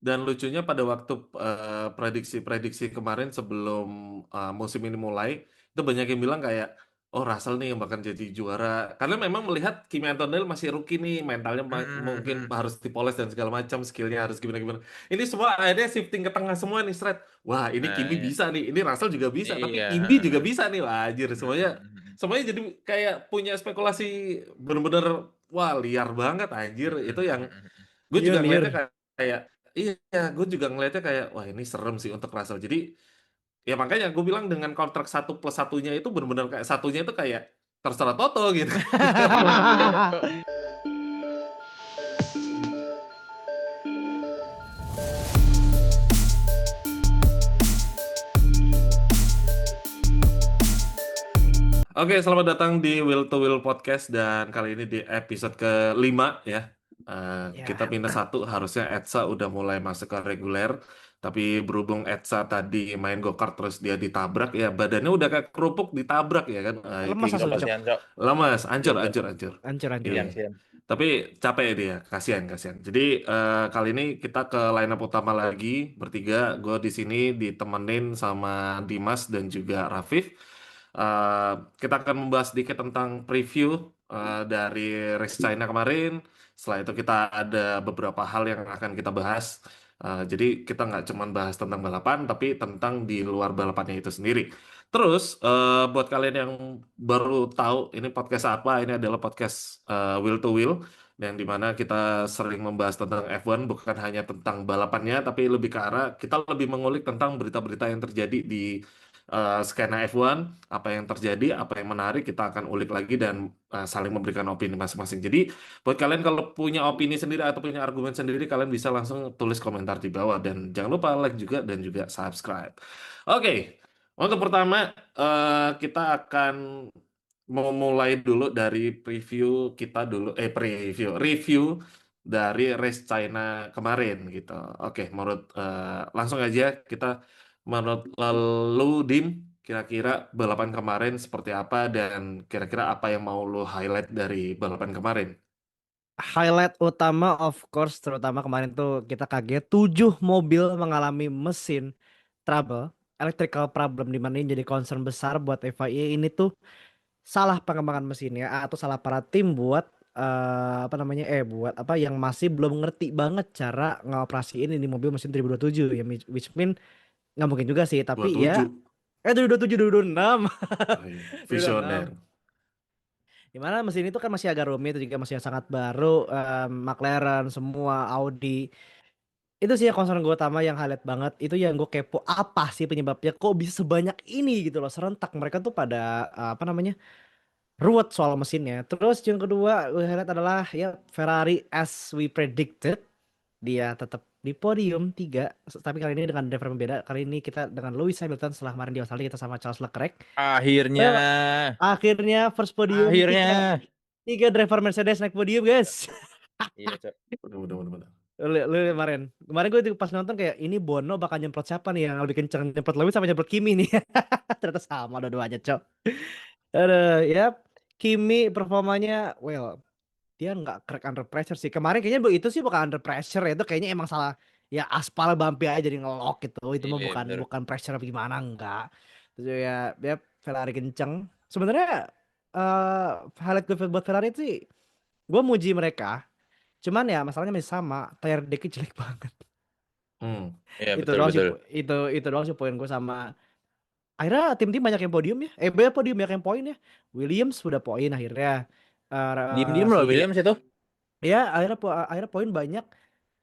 Dan lucunya pada waktu prediksi-prediksi kemarin sebelum musim ini mulai, itu banyak yang bilang kayak, oh Russell nih yang bakal jadi juara. Karena memang melihat Kimi Antonelli masih rookie nih, mentalnya mungkin harus dipoles dan segala macam, skillnya harus gimana-gimana. Ini semua akhirnya shifting ke tengah semua nih, Strat. Wah ini Nah, Kimi ya. bisa nih, ini Russell juga bisa, tapi Iya. Kimi juga bisa nih. Wah anjir, semuanya jadi kayak punya spekulasi bener-bener, wah liar banget anjir. Itu yang gue juga Liur. ngeliatnya kayak iya, gue juga ngeliatnya kayak wah ini serem sih untuk Russell. Jadi ya makanya gue bilang dengan kontrak 1+1-nya itu benar-benar kayak satunya itu kayak terserah Toto gitu. Oke, selamat datang di Will to Will Podcast dan kali ini di episode ke-5 ya. Kita Ya, -1 harusnya Etsa udah mulai masuk ke reguler, tapi berhubung Etsa tadi main go-kart terus dia ditabrak ya, badannya udah kayak kerupuk ditabrak ya kan. lemas Keinget asli, Coba Cok. sian, Cok. lemas, hancur, Sian, Cok. hancur, hancur. Hancur. Iya. Sian. Tapi capek dia, kasihan, kasihan. Jadi kali ini kita ke line up utama lagi bertiga. Gue di sini ditemenin sama Dimas dan juga Rafif. Eh, kita akan membahas sedikit tentang preview dari race China kemarin. Setelah itu kita ada beberapa hal yang akan kita bahas. Jadi kita nggak cuma bahas tentang balapan, tapi tentang di luar balapannya itu sendiri. Terus buat kalian yang baru tahu ini podcast apa, ini adalah podcast Will to Will, yang dimana kita sering membahas tentang F1 bukan hanya tentang balapannya, tapi lebih ke arah kita lebih mengulik tentang berita-berita yang terjadi di skena F1, apa yang terjadi, apa yang menarik, kita akan ulik lagi dan saling memberikan opini masing-masing. Jadi buat kalian kalau punya opini sendiri atau punya argumen sendiri, kalian bisa langsung tulis komentar di bawah dan jangan lupa like juga dan juga subscribe. Oke, untuk pertama kita akan memulai dulu dari preview kita dulu, review dari race China kemarin gitu. Oke, langsung aja kita menurut lalu Dim, kira-kira balapan kemarin seperti apa dan kira-kira apa yang mau lo highlight dari balapan kemarin? Highlight utama of course terutama kemarin tuh kita kaget 7 mobil mengalami mesin trouble, electrical problem di mana ini jadi concern besar buat FIA. Ini tuh salah pengembangan mesinnya atau salah para tim buat apa namanya buat apa yang masih belum ngerti banget cara ngoperasiin ini mobil mesin 2027 ya, which mean nggak mungkin juga sih, tapi ya 27. 2027 2026 Oh, iya. 2026. Visioner. Dimana mesin itu kan masih agak rumit, itu juga masih yang sangat baru, McLaren semua, Audi. Itu sih yang concern gue utama, yang highlight banget. Itu yang gue kepo, apa sih penyebabnya kok bisa sebanyak ini gitu loh. Serentak mereka tuh pada apa namanya ruwet soal mesinnya. Terus yang kedua gue highlight adalah ya Ferrari as we predicted. Dia tetap di podium 3. Tapi kali ini dengan driver berbeda. Kali ini kita dengan Lewis Hamilton, setelah kemarin di Australia kita sama Charles Leclerc. Akhirnya. Well, akhirnya first podium, Akhirnya. tiga driver Mercedes naik podium guys. Iya, Cok. Bener. Lu kemarin gue pas nonton kayak ini Bono bakal nyemprot siapa nih yang lebih kenceng, nyemprot Lewis sama nyemprot Kimi nih. Ternyata sama dua-duanya, Cok. Ya Kimi performanya well, dia nggak crack under pressure sih kemarin. Kayaknya itu sih bukan under pressure ya, itu kayaknya emang salah ya, aspal bumpy aja jadi ngelok gitu. Itu mah Iya, bukan bener. bukan pressure apa gimana, enggak. Terus ya Ferrari kenceng sebenarnya. Highlight gue buat Ferrari itu sih, gue muji mereka. Cuman ya masalahnya masih sama, tire decknya jelek banget. Hmm. Iya, Itu betul, doang sih, betul. itu doang sih poin gue. Sama akhirnya tim-tim banyak yang podium ya, banyak podium, banyak yang poin ya. Williams udah poin akhirnya. Diem-diem Si loh Williams itu. ya akhirnya poin banyak.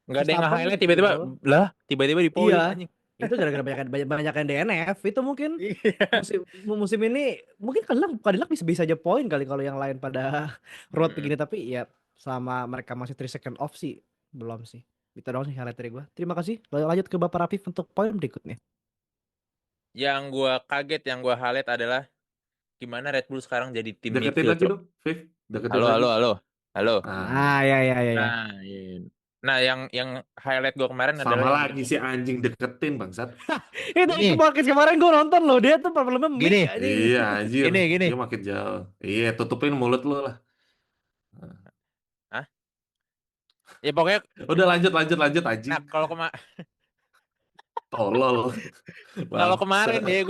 Nggak ada yang Verstappen nge-highlight tiba-tiba. single. Lah, tiba-tiba di Iya, poin anjing. itu gara-gara banyak yang DNF. Itu mungkin Iya. musim musim ini mungkin Cadillac bisa aja poin kali kalau yang lain pada road Mm-mm. begini. Tapi ya selama mereka masih 3 second off sih belum sih. Itu doang sih highlight dari gue. Terima kasih. Lanjut ke Bapak Rafif untuk poin berikutnya. Yang gua kaget, yang gua highlight adalah gimana Red Bull sekarang jadi tim Deketin midfield, lagi Cok. dong, Viv. Deketin Halo, lagi. halo, halo. Halo. Ah, Ah, ya. Nah, iya. Nah, yang highlight gua kemarin adalah sama yang lagi si anjing deketin bangsat. Itu gini, podcast kemarin gue nonton loh, dia tuh problemnya mic gini, anjing. Iya, anjir. gini. Dia makin jauh. Iya, tutupin mulut lu lah. Hah? Ya pokoknya, Udah lanjut nah anjing. Tolol. kalau kemarin Bangsa. ya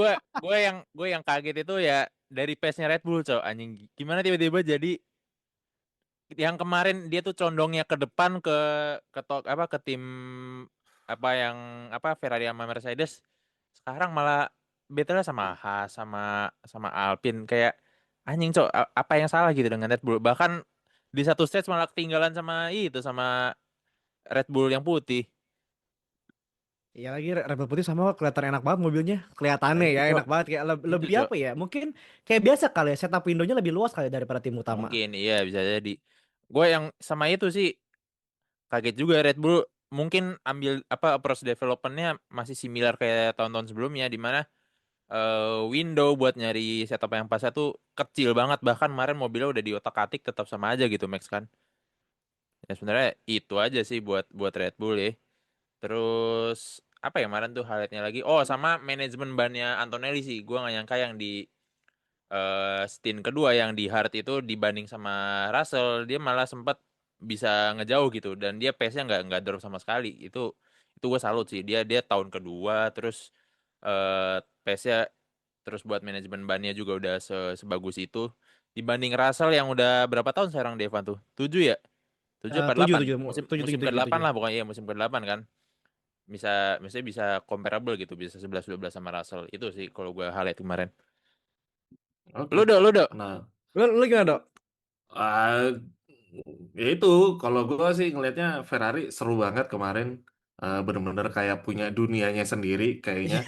gue yang kaget itu ya dari pace-nya Red Bull, cok, anjing. Gimana tiba-tiba jadi yang kemarin dia tuh condongnya ke depan ke tim apa yang Ferrari sama Mercedes, sekarang malah battle sama Haas sama sama Alpine. Kayak anjing, cok, apa yang salah gitu dengan Red Bull, bahkan di satu stage malah ketinggalan sama Red Bull yang putih. Ya lagi Red Bull putih sama kelihatan enak banget mobilnya. Nah Kelihatannya itu, ya cok, enak banget kayak itu, lebih cok, apa ya? Mungkin kayak biasa kali ya setup windownya lebih luas kali daripada tim utama. mungkin iya bisa jadi. Gue yang sama itu sih kaget juga Red Bull mungkin ambil approach developmentnya masih similar kayak tahun-tahun sebelumnya, di mana window buat nyari setup yang pasnya tuh kecil banget, bahkan kemarin mobilnya udah diotak-atik tetap sama aja gitu Max kan. Ya sebenarnya itu aja sih buat buat Red Bull ya. Terus apa ya kemarin tuh highlightnya lagi, oh sama manajemen bannya Antonelli sih, gue nggak nyangka yang di stint kedua yang di hard itu dibanding sama Russell dia malah sempat bisa ngejauh gitu, dan dia pace-nya nggak drop sama sekali. Itu gue salut sih, dia dia tahun kedua terus pace-nya, terus buat manajemen bannya juga udah sebagus itu dibanding Russell yang udah berapa tahun sekarang Devan tuh, 7 ya, 7 apa Tujuh 8 tujuh musim tujuh tujuh musim tujuh ke-8 tujuh. lah pokoknya, ya musim ke-8 kan, bisa misalnya bisa comparable gitu, bisa 11-12 sama Russell. Itu sih kalau gue highlight kemarin. Oke. Lu udah Nah, Lu gimana dok? ah, ya itu kalau gue sih ngelihatnya Ferrari seru banget kemarin. Bener-bener kayak punya dunianya sendiri kayaknya.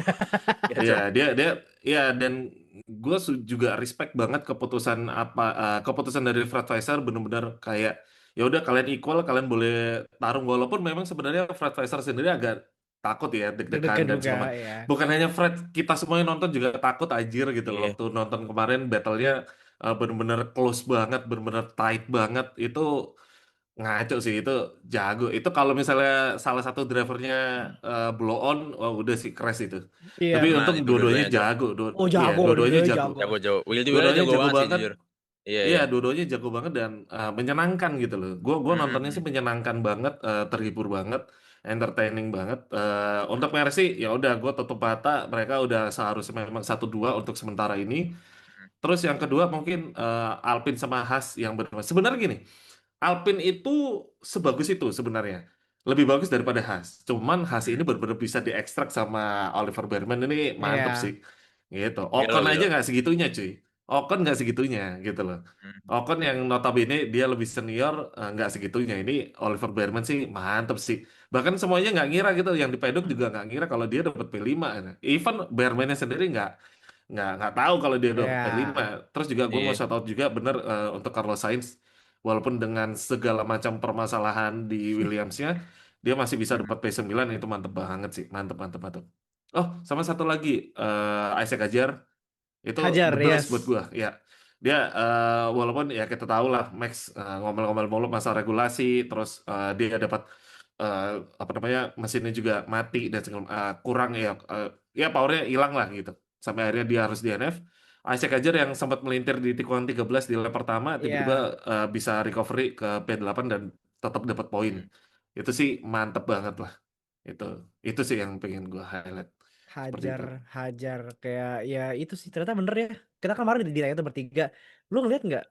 ya, Iya, Cok. dia ya, dan gue juga respect banget keputusan dari Fred Vasseur, bener-bener kayak ya udah kalian equal, kalian boleh tarung, walaupun memang sebenarnya Fred Vasseur sendiri agak takut ya, deg-degan Deg-degan dan juga segala. ya. Bukan hanya Fred, kita semuanya nonton juga takut anjir gitu loh Iya. waktu nonton kemarin battle-nya. Bener-bener close banget, bener-bener tight banget. Itu ngaco sih, itu jago. Itu kalau misalnya salah satu drivernya blow on, wah udah sih crash itu. Tapi Iya. Nah, untung itu dua-duanya dua-duanya, Cok. jago. Oh Iya, jago, dua-duanya dua-duanya jago. jago. Jago, jago. Will juga Dua-duanya jago jago banget sih, banget. jujur. Iya, Iya, iya. dua-duanyanya jago banget dan menyenangkan gitu loh. Gua nontonnya sih Mm-mm. menyenangkan banget, terhibur banget, entertaining banget. Untuk Mercy ya udah, gue tutup mata, mereka udah seharusnya memang 1-2 untuk sementara ini. Terus yang kedua mungkin Alpine sama Haas yang bermain. Sebenarnya gini, Alpine itu sebagus itu sebenarnya. Lebih bagus daripada Haas. Cuman Haas ini Mm. benar-benar bisa diekstrak sama Oliver Bearman, ini mantep sih. Iya. Gitu. Gelo, Ocon aja gelo. nggak segitunya cuy. Ocon nggak segitunya gitu loh. Mm. Ocon yang notabene dia lebih senior, nggak segitunya. Ini Oliver Bearman sih mantep sih. Bahkan semuanya nggak ngira gitu. Yang di paddock juga nggak ngira kalau dia dapat P5. Even Bearman-nya sendiri nggak tahu kalau dia udah P5. Iya. Terus juga gue mau Iya. shout out juga bener untuk Carlos Sainz, walaupun dengan segala macam permasalahan di Williams-nya, dia masih bisa Mm. dapat P9. Itu mantep banget sih, mantep mantep mantep. Oh, sama satu lagi, Isaac Ajar itu Hajar, the best buat yes. gua ya. Dia walaupun ya kita tahu lah Max ngomel-ngomel mulu masalah regulasi, terus dia dapat eh, apa namanya, mesinnya juga mati dan segala kurang ya, ya powernya hilang lah gitu. Sampai akhirnya dia harus DNF. Isaac Ajar yang sempat melintir di tikungan 13 di lap pertama, tiba-tiba Iya. bisa recovery ke P8 dan tetap dapat poin. Mm. Itu sih mantep banget lah. Itu itu sih yang pengen gua highlight seperti Hajar, itu. hajar kayak ya itu sih ternyata bener ya. Kita kan kemarin di tayang itu bertiga. Lu ngeliat nggak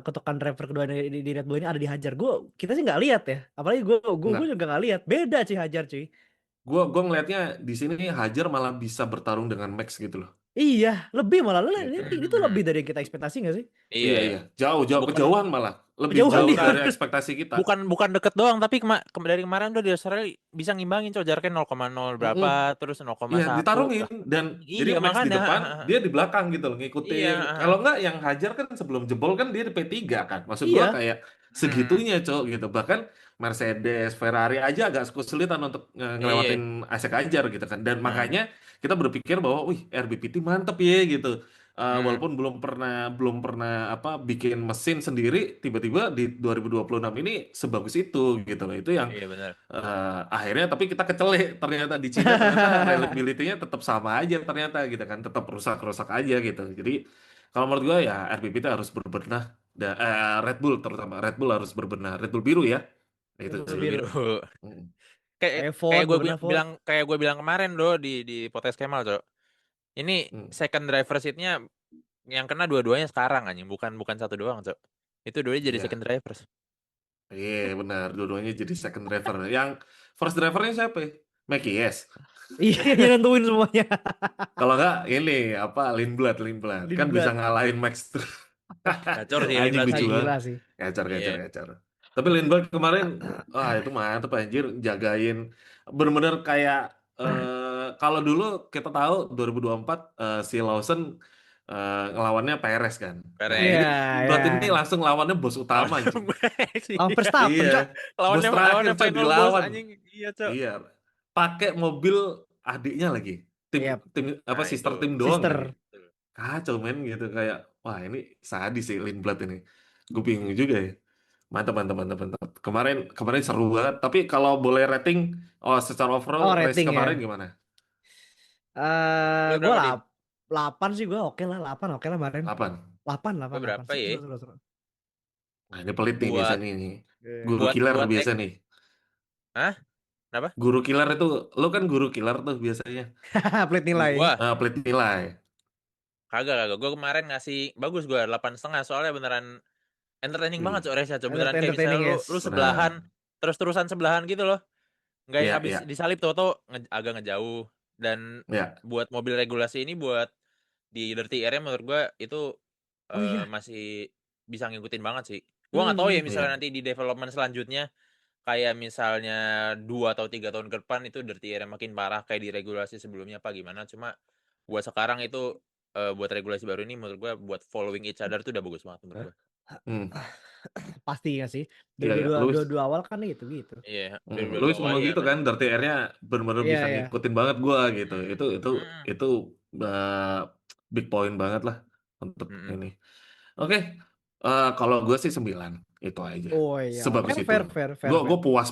ketukan driver kedua di Red Bull ini ada di Hajar? Kita sih nggak lihat ya. Apalagi gue Enggak. juga nggak lihat. Beda sih Hajar cuy. Gua ngelihatnya di sini Hajar malah bisa bertarung dengan Max gitu loh. Iya, lebih malah Gitu. itu Mm. lebih dari yang kita ekspektasi nggak sih? Iya, Iya, iya. iya. Jauh, jauh Bukan kejauhan malah. Lebih bukan Kejauhan jauh dia. bukan dari ekspektasi kita. bukan deket doang, tapi dari kemarin tuh di Australia bisa ngimbangin, coy, jaraknya 0,0 berapa, Mm-mm. terus Iya, 0,1. ditarungin Lah, dan jadi iya Max di makanya. depan, dia di belakang gitu loh Iya, ngikutin. Kalau enggak yang Hajar kan sebelum jebol kan dia di P3 kan. Maksud gua Iya. kayak Mm. segitunya, Cok, gitu. Bahkan Mercedes, Ferrari aja agak kesulitan untuk ngelewatin Iya. Isaac Hajar gitu kan. Dan Heeh. makanya kita berpikir bahwa wih, RBPT mantep ya gitu. Mm. Walaupun belum pernah apa bikin mesin sendiri, tiba-tiba di 2026 ini sebagus itu gitu loh. Itu yang Iya benar. akhirnya tapi kita kecelek ternyata di Cina, ternyata reliability-nya tetap sama aja ternyata gitu kan, tetap rusak-rusak aja gitu. Jadi kalau menurut gue ya RBPT harus berbenah, Red Bull terutama Red Bull harus berbenah, Red Bull biru ya, Itu Yang sih. biru. Mm. Kayak Evo, bener Evo. kayak gue bilang kemarin di podcast Kemal, Cok. Ini Mm. second driver seatnya yang kena dua-duanya sekarang anjing, bukan satu doang, Cok. Itu dua-duanya jadi Iya, second drivers. iya benar. Dua-duanya jadi second driver. Yang first drivernya siapa ya? Mackie, yes. Iya, yang nentuin semuanya. Kalau nggak ini apa Lindblad kan bisa Lindblad. ngalahin Max terus. Gacor sih Anjing Lindblad lucu sih. Gila banget. sih. Iya. Gacor. Tapi Lindblad kemarin, wah itu mantep anjir, jagain bener-bener kayak kalau dulu kita tahu 2024 si Lawson ngelawannya Perez kan. Nah Iya, ini Perez. iya. Brad ini langsung lawannya bos utama Lawannya anjing. Max, Lawan iya. Verstappen, Iya, Cok. bos Lawannya terakhir lawannya coy final boss dilawan. anjing. Iya, Cok. Iya, pakai mobil adiknya lagi. Tim Iya, tim apa Nah, itu. sister tim doang sister. lagi. Kacau men gitu kayak wah ini sadis sih Lindblad ini. Gue bingung juga ya. Mantap. Kemarin seru banget. Tapi kalau boleh rating, oh secara overall Oh, race rating kemarin ya. gimana? Lu Gue berapa, Dim? 8 sih, gue oke lah, 8 oke lah kemarin. 8. 8 Gue 8. berapa ya? Seru. Nah ini pelit nih Buat biasa nih. Iya. Guru buat killer buat biasa nih. Hah? Kenapa? Guru killer itu, lo kan guru killer tuh biasanya. Pelit nilai. Gua Pelit nilai. kagak. Gue kemarin ngasih bagus, gue 8,5 soalnya beneran entertaining banget, Wih, Cok, race-nya, Cok. Beneran kayak Entertaining, misalnya lu yes. sebelahan benar. terus-terusan sebelahan gitu loh. Nggak Iya, habis iya, disalip tuh agak ngejauh. Dan iya. buat mobil regulasi ini buat di dirty area menurut gua itu Oh iya. masih bisa ngikutin banget sih. Gua nggak tahu ya Iya. misalnya nanti di development selanjutnya kayak misalnya 2 atau 3 tahun ke depan itu dirty area makin parah kayak di regulasi sebelumnya apa gimana. Cuma buat sekarang itu buat regulasi baru ini menurut gua buat following each other tuh udah bagus banget menurut gua. Hmm. Pasti ya sih. Iya, iya. Lewis, Dua awal kan gitu. Iya, Lewis 2022 awal ngomong ya gitu kan, benar. Dirty Air-nya benar-benar Iya, bisa iya. ngikutin banget gua gitu. Mm, Itu mm, itu uh, big point banget lah untuk mm, mm. ini. Oke, kalau gue sih 9 itu aja. Oh iya. Sebagus itu. Fair. Gue puas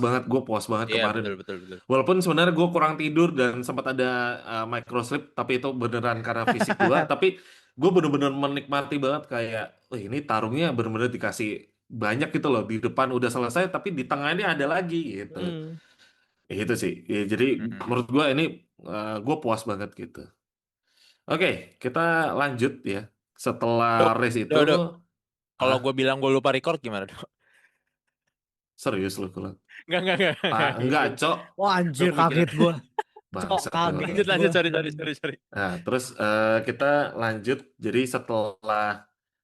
banget Iya, kemarin. betul. Walaupun sebenarnya gue kurang tidur dan sempat ada microslip, tapi itu beneran karena fisik gue. Tapi gue bener-bener menikmati banget kayak, wah ini tarungnya bener-bener dikasih banyak gitu loh. Di depan udah selesai, tapi di tengah ini ada lagi gitu. Hmm. Itu sih. Ya, jadi Mm, mm. menurut gue ini gue puas banget gitu. Oke, kita lanjut ya. Setelah Dok, race itu, dok. Kalau ah gue bilang gue lupa record gimana, Dok? serius lu kalau Enggak. enggak, Cok. Wah Gue anjir, kepikiran. kaget gua. Cok, Bangsat kalau kaget tuh. Lanjut, gua. sorry. Nah, terus kita lanjut. Jadi setelah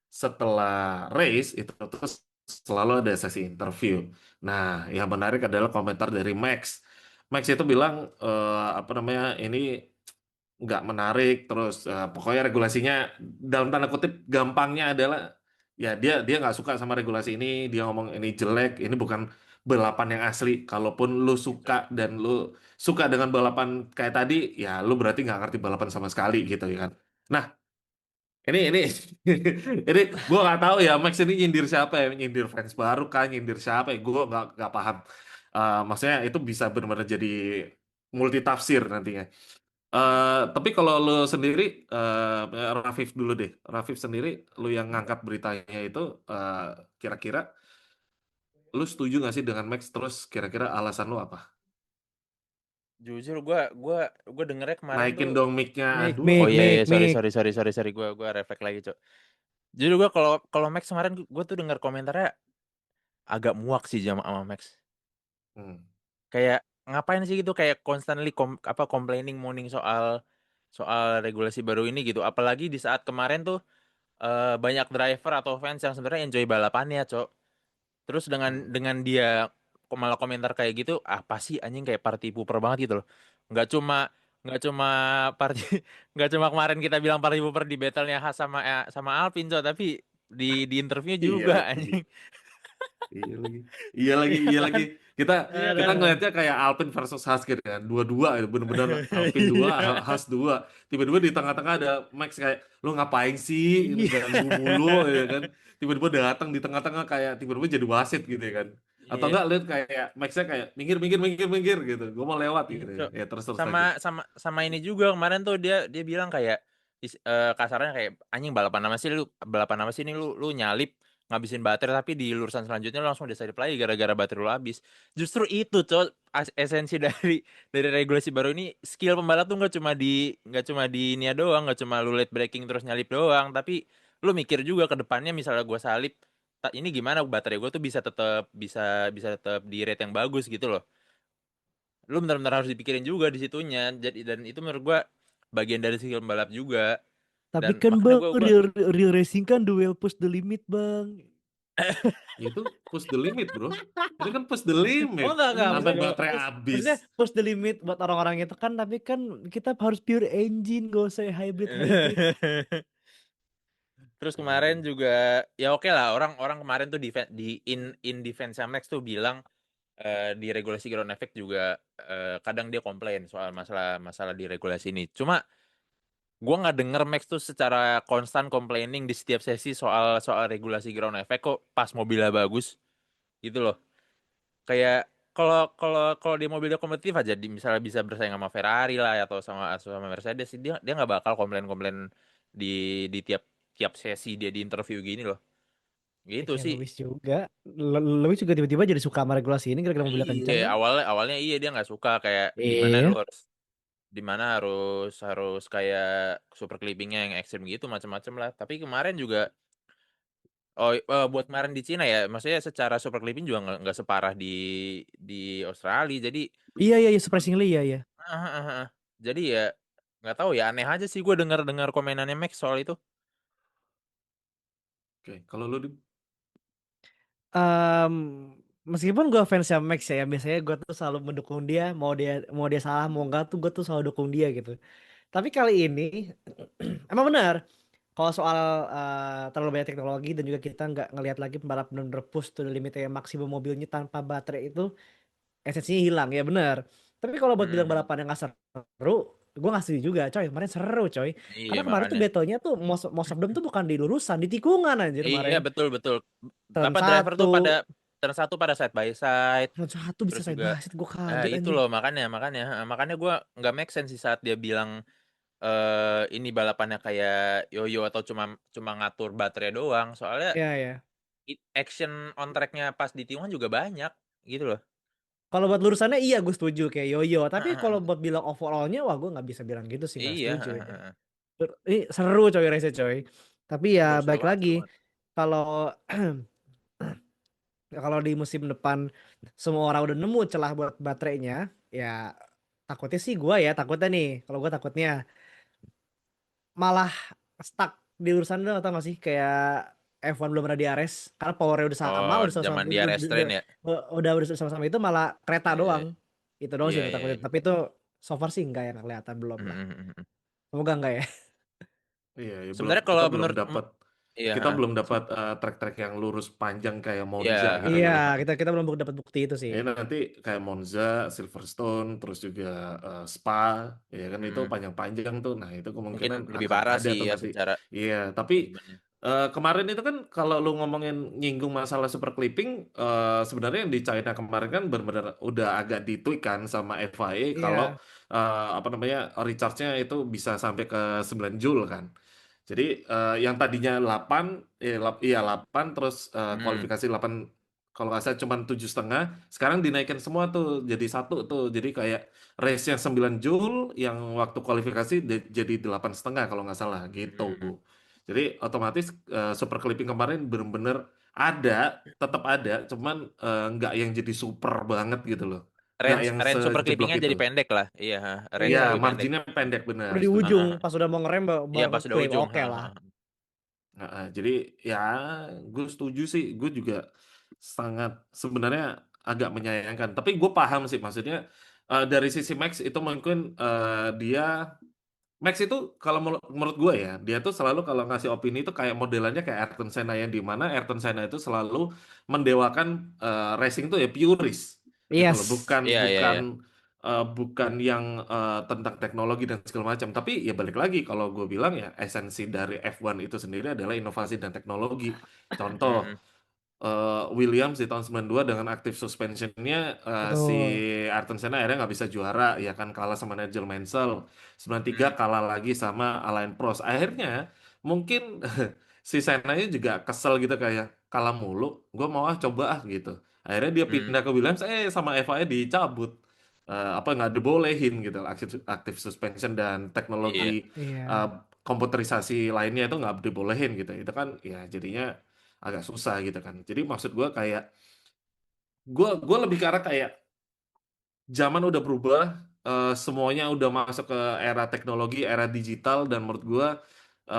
setelah race itu terus selalu ada sesi interview. Nah, yang menarik adalah komentar dari Max. Max itu bilang apa namanya ini nggak menarik. Terus pokoknya regulasinya dalam tanda kutip gampangnya adalah ya dia nggak suka sama regulasi ini. Dia ngomong ini jelek. Ini bukan balapan yang asli. Kalaupun lu suka dan lu suka dengan balapan kayak tadi, ya lu berarti nggak ngerti balapan sama sekali gitu ya kan. Nah, ini ini gue nggak tahu ya Max ini nyindir siapa ya, nyindir fans baru kan, nyindir siapa ya, gue nggak paham. Maksudnya itu bisa benar-benar jadi multi tafsir nantinya. Tapi kalau lu sendiri, Rafif dulu deh. Rafif sendiri, lu yang ngangkat beritanya itu, eh, kira-kira lu setuju nggak sih dengan Max? Terus kira-kira alasan lu apa? Jujur gue dengernya kemarin Naikin tuh. dong mic-nya. Mik, Aduh. Oh mik, iya, mik, sorry. mik. Gue refleks lagi, Cok. Jujur gue kalau Max kemarin gue tuh denger komentarnya agak muak sih sama Max. Hmm. Kayak ngapain sih gitu kayak constantly complaining moaning soal regulasi baru ini gitu. Apalagi di saat kemarin tuh banyak driver atau fans yang sebenarnya enjoy balapannya, Cok. Terus Hmm. dengan dia malah komentar kayak gitu, apa sih anjing kayak party pooper banget gitu loh. Nggak cuma nggak cuma party nggak cuma kemarin kita bilang party pooper di battle-nya Haas sama Alpine, Cok, tapi di interview Iya juga lagi. anjing. Iya lagi. Iya lagi. Iya Iya kan? lagi. Kita Iya kita kan? ngelihatnya kayak Alpine versus Haas gitu kan. Dua-dua itu bener-bener Alpine dua, Iya. Haas dua. Tiba-tiba di tengah-tengah ada Max kayak lu ngapain sih Iya. ganggu mulu ya kan. Tiba-tiba datang di tengah-tengah kayak tiba-tiba jadi wasit gitu ya kan. Atau Iya. enggak lihat kayak Max-nya kayak minggir gitu. Gue mau lewat Iya, gitu ya. Cok. Ya terus Sama lanjut. sama ini juga kemarin tuh dia bilang kayak kasarnya kayak anjing balapan apa sih ini lu nyalip ngabisin baterai, tapi di lurusan selanjutnya lo langsung disalip lagi gara-gara baterai lo habis. Justru itu esensi dari regulasi baru ini. Skill pembalap tuh nggak cuma di ini doang, nggak cuma lu late braking terus nyalip doang, tapi lu mikir juga ke depannya, misalnya gua salip, ini gimana baterai gue tuh bisa tetap di rate yang bagus gitu loh. Lu benar-benar harus dipikirin juga di situnya. Jadi, dan itu menurut gua bagian dari skill pembalap juga. Tapi Dan kan makanya bang, gua real racing kan duel push the limit bang. Itu push the limit, bro. Itu kan push the Oh limit enggak, iya sampai maksudnya baterai push, habis. maksudnya push the limit buat orang-orang itu kan, tapi kan kita harus pure engine, gak usah hybrid. Terus Ya, kemarin itu. juga ya oke lah, orang kemarin tuh in defense Max tuh bilang di regulasi ground effect juga kadang dia komplain soal masalah masalah di regulasi ini. Cuma gua nggak denger Max tuh secara konstan complaining di setiap sesi soal soal regulasi ground effect kok pas mobilnya bagus gitu loh. Kayak kalau kalau kalau di mobilnya kompetitif aja, misalnya bisa bersaing sama Ferrari lah atau sama Mercedes, dia nggak bakal komplain-komplain di di tiap sesi dia di interview gini loh. Ya Gitu kayak sih. Lewis juga. Lewis juga tiba-tiba jadi suka sama regulasi ini gara-gara mobilnya Iya, kencang kan? awalnya awalnya iya dia nggak suka, kayak Iya. di mana harus harus kayak super clippingnya yang ekstrim gitu macam-macam lah. Tapi kemarin juga, buat kemarin di Cina ya, maksudnya secara super clipping juga nggak separah di Australia. Jadi Iya, surprisingly ya. ah, ah, ah. Jadi ya nggak tahu ya, aneh aja sih gue dengar-dengar komenannya Max soal itu. Oke, kalau lu Em, Meskipun gue fansnya Max ya, biasanya gue tuh selalu mendukung dia, mau dia salah mau enggak tuh gue tuh selalu dukung dia gitu. Tapi kali ini emang benar kalau soal terlalu banyak teknologi dan juga kita nggak ngelihat lagi pembalap benar-benar push to the limit ya maksimum mobilnya tanpa baterai itu esensinya hilang ya benar. Tapi kalau buat bilang Hmm, balapan yang nggak seru, gue nggak setuju juga coy. Kemarin seru coy. iya Karena kemarin tuh makanya. battlenya tuh most of them tuh bukan di lurusan, di tikungan anjir Iya kemarin. betul betul. Turn Apa driver tuh satu, pada side by side. turn satu bisa Terus side juga by side, gue kaget itu anjing. loh, makanya gue nggak make sense sih saat dia bilang ini balapannya kayak yoyo atau cuma cuma ngatur baterai doang. Soalnya Ya. action on tracknya pas di tikungan juga banyak gitu loh. Kalau buat lurusannya iya gue setuju kayak Yoyo. Tapi kalau Heeh, buat bilang overallnya wah gue nggak bisa bilang gitu sih, nggak iya, setuju ya. heeh. Ini seru coy race coy. Tapi ya Seru-seru baik banget, lagi seru banget. kalau kalau di musim depan semua orang udah nemu celah buat baterainya, ya takutnya sih gue ya takutnya nih. Kalau gue takutnya malah stuck di urusan itu atau nggak sih kayak F1 belum pernah di Ares karena powernya udah sama, Oh, udah sama-sama zaman dia restrain ya. udah sama-sama itu malah kereta Iya, doang. Itu doang iya, sih yang gue iya, takutin. iya. Tapi itu so far sih enggak yang kelihatan belum lah. Mm. Semoga enggak ya. iya, ya belum Sebenarnya kita kalau belum menurut dapat iya, kita heeh. belum dapat trek-trek yang lurus panjang kayak Iya, Monza gitu Iya, kan ya. kita belum dapat bukti itu sih. Ya nanti kayak Monza, Silverstone, terus juga Spa, ya kan itu mm. panjang-panjang tuh. Nah itu Mungkin kemungkinan lebih akan parah ada sih tuh ya nanti. secara Iya, tapi movementnya. kemarin itu kan kalau lu ngomongin nyinggung masalah super clipping, sebenarnya yang di China kemarin kan benar-benar udah agak ditweak kan sama FIA kalau Iya. apa namanya recharge-nya itu bisa sampai ke 9 joule kan. Jadi yang tadinya 8, iya 8 terus Hmm. kualifikasi 8 kalau nggak salah cuma 7,5, sekarang dinaikkan semua tuh jadi satu tuh. Jadi kayak race yang 9 joule yang waktu kualifikasi jadi 8,5 kalau nggak salah gitu. Hmm. Jadi otomatis super clipping kemarin bener-bener ada, tetap ada, cuman nggak yang jadi super banget gitu loh. Nggak Range yang range super sejeblok clippingnya itu. jadi pendek lah. Iya, Iya, range-nya Iya. lebih pendek. marginnya pendek benar, Udah di setuju. ujung Heeh. pas udah mau ngerem Iya, baru pas udah clip. ujung. Oke lah. Jadi ya gue setuju sih, gue juga sangat sebenarnya agak menyayangkan. Tapi gue paham sih maksudnya dari sisi Max itu mungkin dia Max itu kalau menurut gue ya dia tuh selalu kalau ngasih opini itu kayak modelannya kayak Ayrton Senna yang di mana Ayrton Senna itu selalu mendewakan racing tuh ya purist gitu loh, Yes. bukan Iya, iya, bukan iya. bukan yang tentang teknologi dan segala macam. Tapi ya balik lagi kalau gue bilang ya esensi dari F1 itu sendiri adalah inovasi dan teknologi. Contoh Hmm. Williams di tahun 92 dengan active suspensionnya si Betul. Ayrton Senna akhirnya nggak bisa juara ya kan kalah sama Nigel Mansell. 93 Hmm. kalah lagi sama Alain Prost. Akhirnya mungkin si Senna juga kesel gitu kayak kalah mulu, gue mau coba gitu. Akhirnya dia Hmm. pindah ke Williams, sama FIA dicabut. Apa nggak dibolehin gitu, active suspension dan Iya. teknologi Iya. eh, komputerisasi lainnya itu nggak dibolehin gitu. Itu kan ya jadinya agak susah gitu kan. Jadi maksud gue kayak gue lebih ke arah kayak zaman udah berubah, semuanya udah masuk ke era teknologi, era digital, dan menurut gua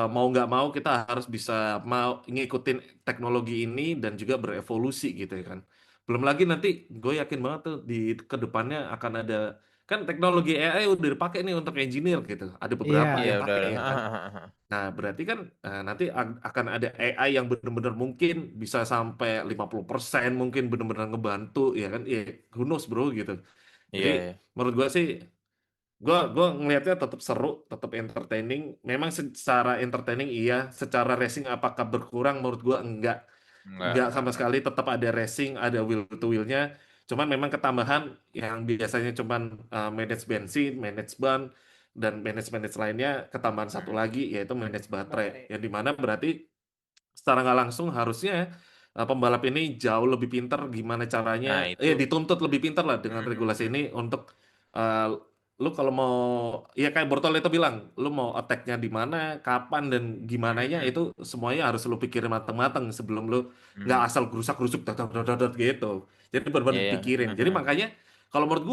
mau nggak mau kita harus bisa mau ngikutin teknologi ini dan juga berevolusi gitu ya kan. Belum lagi nanti gue yakin banget tuh di kedepannya akan ada, kan teknologi AI udah dipakai nih untuk engineer gitu. Ada beberapa Iya Iya. yang udah. pakai ya kan. Nah, berarti kan nanti akan ada AI yang benar-benar mungkin bisa sampai 50% mungkin benar-benar ngebantu ya kan. Ya, who knows bro gitu. Jadi Iya, iya. menurut gue sih, gue ngelihatnya tetap seru, tetap entertaining. Memang secara entertaining iya, secara racing apakah berkurang? Menurut gue enggak. Enggak. Enggak sama sekali, tetap ada racing, ada wheel to wheelnya. Cuman memang ketambahan yang biasanya cuman manage bensin, manage ban, dan manage lainnya, ketambahan satu Mm. lagi yaitu manage baterai. Yang dimana berarti secara nggak langsung harusnya pembalap ini jauh lebih pintar gimana caranya, Nah itu. dituntut lebih pintar lah dengan regulasi Mhm. ini untuk eh, lu kalau mau, ya kayak Bortoleto bilang, lu mau attack-nya di mana, kapan dan gimananya Mhm. itu semuanya harus lu pikirin matang-matang sebelum lu nggak Mhm. asal gerusak-gerusuk gitu. Jadi Iya, benar-benar iya. dipikirin. Jadi makanya kalau menurut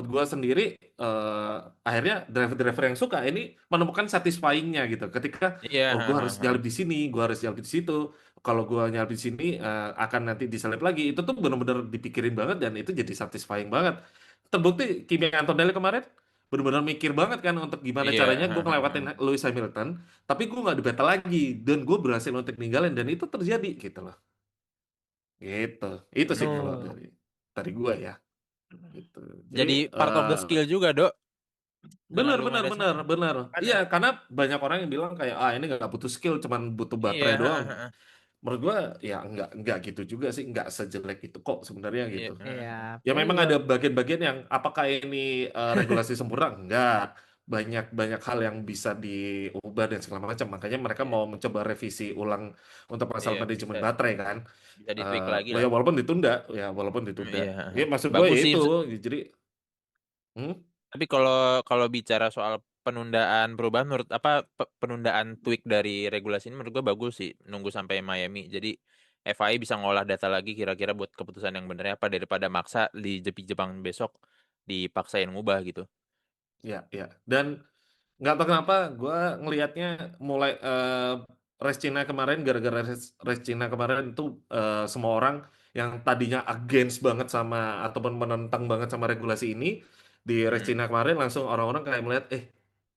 gua sendiri, eh, akhirnya driver-driver yang suka ini menemukan satisfying-nya gitu. Ketika Iya. oh gue harus nyalip di sini, gue harus nyalip di situ. Kalau gue nyalip di sini akan nanti disalip lagi. Itu tuh benar-benar dipikirin banget dan itu jadi satisfying banget. Terbukti Kimi Antonelli kemarin benar-benar mikir banget kan untuk gimana Iya. caranya gue ngelewatin Lewis Hamilton, tapi gue nggak di battle lagi dan gue berhasil untuk ninggalin dan itu terjadi gitu loh. Gitu. Itu sih kalau Betul. dari gue ya. Gitu. Jadi Jadi part of the skill juga, Dok. Dengan benar, lu benar, nge-race. benar, benar. Iya, Makanya. karena banyak orang yang bilang kayak ini nggak butuh skill, cuman butuh Iya. baterai doang. Menurut gua ya nggak gitu juga sih, nggak sejelek itu kok sebenarnya Iya. gitu. Iya. Ya Pokoknya memang juga ada bagian-bagian yang apakah ini regulasi sempurna? Enggak. Banyak banyak hal yang bisa diubah dan segala macam. Makanya mereka Iya. mau mencoba revisi ulang untuk masalah Iya, manajemen bisa baterai kan. bisa di-tweak lagi Ya lah. walaupun ditunda, ya walaupun ditunda. Iya. Ya maksud gue Bagus ya sih. itu. Jadi hmm, Tapi kalau kalau bicara soal penundaan perubahan menurut penundaan tweak dari regulasi ini menurut gua bagus sih nunggu sampai Miami. Jadi FIA bisa ngolah data lagi kira-kira buat keputusan yang benernya apa daripada maksa di Jepang besok dipaksain ngubah gitu. ya ya. Dan nggak tahu kenapa gue ngelihatnya mulai race Cina kemarin, gara-gara race Cina kemarin itu semua orang yang tadinya against banget sama ataupun menentang banget sama regulasi ini di race Hmm. Cina kemarin langsung orang-orang kayak melihat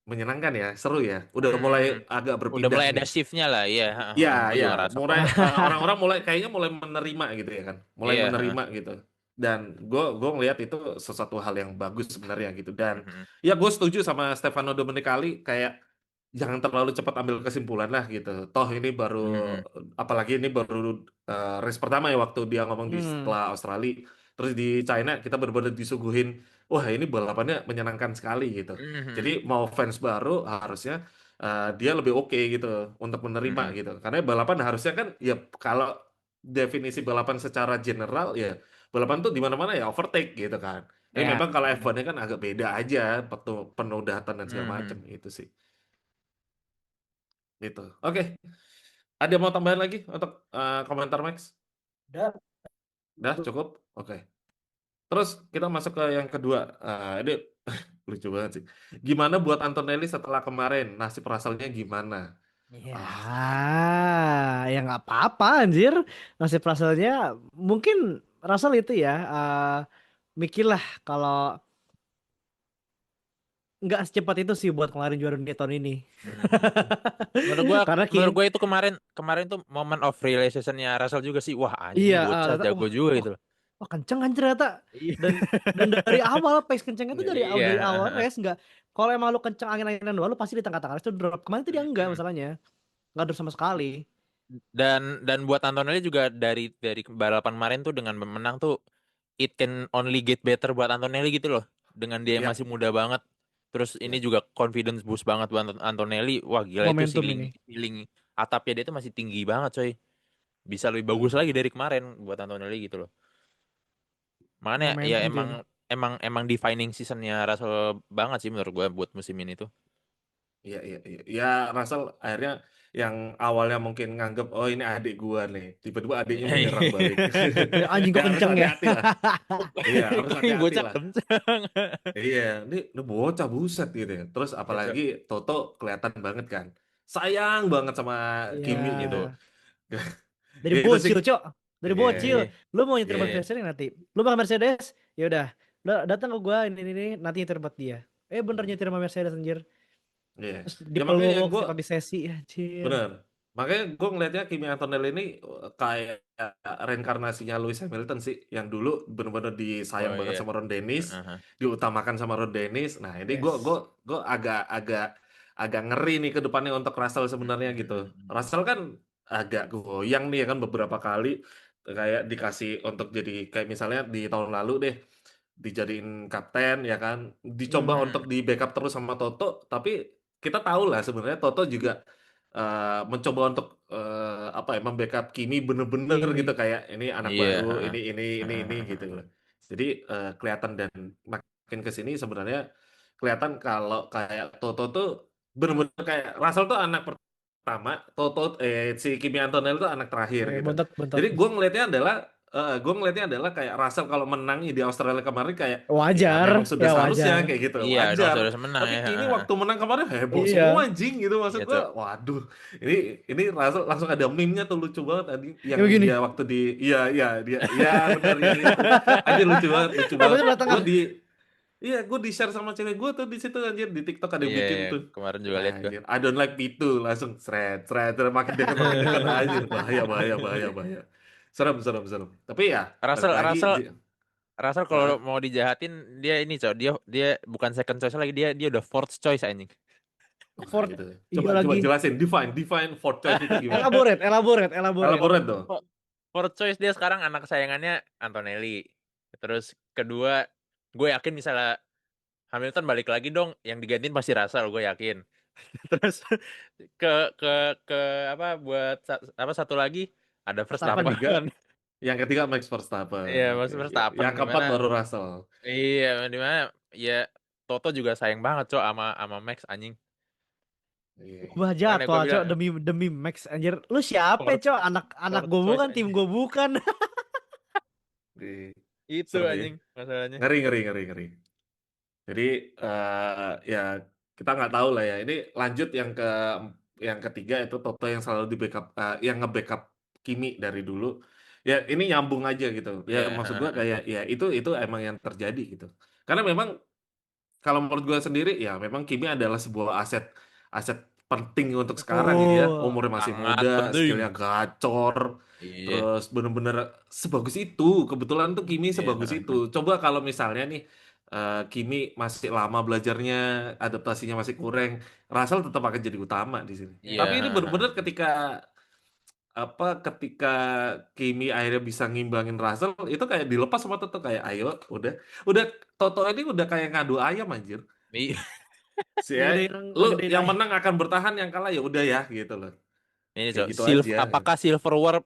menyenangkan ya, seru ya, udah mulai Hmm. agak Udah berpindah mulai ada nih. shift-nya lah, iya. Ya, Gue ya, juga ngerasa kok. mulai orang-orang mulai kayaknya mulai menerima gitu ya kan, mulai Iya. menerima gitu. Dan gue ngelihat itu sesuatu hal yang bagus sebenarnya gitu. Dan Mhm. ya gue setuju sama Stefano Domenicali kayak jangan terlalu cepat ambil kesimpulan lah gitu. Toh ini baru, Mhm. apalagi ini baru race pertama ya waktu dia ngomong di hmm, setelah Australia. Terus di China kita benar-benar disuguhin, wah ini balapannya menyenangkan sekali gitu. Jadi Mhm. mau fans baru harusnya dia lebih oke gitu untuk menerima Mhm. gitu. Karena balapan harusnya kan ya kalau definisi balapan secara general ya balapan tuh di mana-mana ya overtake gitu kan. Tapi ya. memang kalau F1-nya kan agak beda aja, penuh datan dan segala macam Mhm. itu sih. Gitu. Oke, ada mau tambahan lagi untuk komentar Max? Udah. Dah cukup? Oke. Terus kita masuk ke yang kedua. Ini lucu banget sih. Gimana buat Antonelli setelah kemarin? Nasib Russell-nya gimana? Ah, Ya, ya nggak apa-apa anjir. Nasib Russell-nya mungkin Russell itu ya mikirlah kalau nggak secepat itu sih buat kemarin juara dunia tahun ini. Mhm. Menurut gua Karena menurut gua itu kemarin kemarin tuh moment of realization-nya Russell juga sih. Wah, anjing iya nih bocah ternyata jago wah, juga wah gitu loh. wah kenceng kan ternyata. Iya. Dan dari awal pace kencengnya tuh Iya. dari awal race nggak, kalau emang lu kenceng angin-anginan doang lu pasti di tengah-tengah race tuh drop. Kemarin tuh dia enggak Mhm. masalahnya, nggak drop sama sekali. Dan buat Antonelli juga dari balapan kemarin tuh dengan menang tuh it can only get better buat Antonelli gitu loh. Dengan dia yang ya, masih muda banget. Terus ini ya. juga confidence boost banget buat Antonelli. Wah, gila itu Momentum ceiling ini. ceiling atapnya dia tuh masih tinggi banget, coy. bisa lebih bagus lagi dari kemarin buat Antonelli gitu loh. Makanya ya Momentum sih. emang defining seasonnya Russell banget sih menurut gue buat musim ini tuh. Iya, iya, iya. Ya, Russell akhirnya yang awalnya mungkin nganggep, oh ini adik gua nih. Tiba-tiba adiknya menyerang balik. Anjing Ya kok harus kenceng ya. hati-hati lah. Iya, harus Ini hati-hati bocah lah. kencang. Iya, ini bocah buset gitu ya. Terus Ya, Cok. apalagi Toto kelihatan banget kan. Sayang banget sama Iya. Kimi gitu. Dari Itu sih. bocil, Cok. Dari Iya, bocil. Iya. Lu mau nyetir iya, Mercedes ini nanti. Lu bakal Mercedes, ya udah. Lu datang ke gua ini nanti nyetir buat dia. Bener nyetir sama Mercedes anjir. iya. Terus Ya makanya dipeluk gue setiap habis sesi anjir. bener. Makanya gue ngelihatnya Kimi Antonelli ini kayak reinkarnasinya Lewis Hamilton sih, yang dulu bener-bener disayang Oh banget iya. sama Ron Dennis, Aha. diutamakan sama Ron Dennis. Nah ini gue Yes. gue gue agak ngeri nih ke depannya untuk Russell sebenarnya gitu. Russell kan agak goyang nih ya kan beberapa kali kayak dikasih untuk jadi kayak misalnya di tahun lalu deh dijadiin kapten ya kan, dicoba Hmm. untuk di backup terus sama Toto, tapi kita tahu lah sebenarnya Toto juga mencoba untuk apa ya membackup Kimi bener-bener Kimi. gitu kayak ini anak Iya. baru Heeh. ini gitu loh. Jadi kelihatan dan makin ke sini sebenarnya kelihatan kalau kayak Toto tuh bener-bener kayak Russell tuh anak pertama, Toto si Kimi Antonelli tuh anak terakhir gitu. Bontot, bontot. Jadi gue ngelihatnya adalah kayak Russell kalau menang di Australia kemarin kayak ya Wajar, memang sudah ya seharusnya wajar. kayak gitu Iya, dong wajar. sudah menang Tapi ya. Kimi Heeh. waktu menang kemarin heboh semua Iya. anjing gitu maksud Iya, gue. Cok. Waduh, ini langsung ada meme-nya tuh lucu banget tadi Ya yang begini. dia waktu di iya dia iya benar yang itu. Anjir lucu banget lucu banget. Rambutnya belah tengah. Gue di share sama cewek gue tuh di situ anjir di TikTok ada yang Iya, bikin iya. tuh. Kemarin juga lihat gua. Anjir, I don't like itu langsung thread makin dekat anjir bahaya. Serem. Tapi ya balik Russell lagi Russell Russell kalau Hah? mau dijahatin dia ini, Cok. Dia bukan second choice lagi, dia udah fourth choice anjing. Wah, Ford. gitu. Iya Coba lagi. jelasin define fourth choice itu gimana? Elaborate. Elaborate dong. Fourth choice dia sekarang anak kesayangannya Antonelli. Terus kedua, gue yakin misalnya Hamilton balik lagi dong, yang digantiin pasti Russell, gue yakin. Terus ke apa buat apa satu lagi ada Verstappen. Verstappen. Yang ketiga Max Verstappen. Iya, Mas Oke. Verstappen Yang keempat dimana? baru Russell. Iya, dimana ya Toto juga sayang banget, Cok, sama Max anjing. Iya. Gua Makanya gue jadwal, Cok, bilang demi Max anjir. Lu siapa, fourth Cok? Anak fourth gue choice bukan, tim anjing. gue bukan. Iya. Itu Serem ya. anjing masalahnya. Ngeri. Jadi ya kita nggak tahu lah ya. Ini lanjut yang ketiga itu Toto yang selalu di backup yang nge-backup Kimi dari dulu. Ya ini nyambung aja gitu. Ya Iya, maksud gua heeh. kayak ya itu emang yang terjadi gitu. Karena memang kalau menurut gue sendiri ya memang Kimi adalah sebuah aset aset penting untuk sekarang ya. Betul. Umurnya masih Sangat muda, penting. skillnya gacor, Iya, terus bener-bener sebagus itu. Kebetulan tuh Kimi iya, sebagus itu. heeh. Coba kalau misalnya nih Kimi masih lama belajarnya, adaptasinya masih kurang, Russell tetap akan jadi utama di sini. Iya, Tapi ini heeh. bener-bener ketika Kimi akhirnya bisa ngimbangin Russell itu kayak dilepas sama Toto kayak ayo udah Toto ini udah kayak ngadu ayam anjir. Iya. Ya, Ngegedein, lu ngegedein yang aja. menang akan bertahan, yang kalah ya udah ya gitu loh. Ini, Kayak Cok, gitu aja. apakah Silverware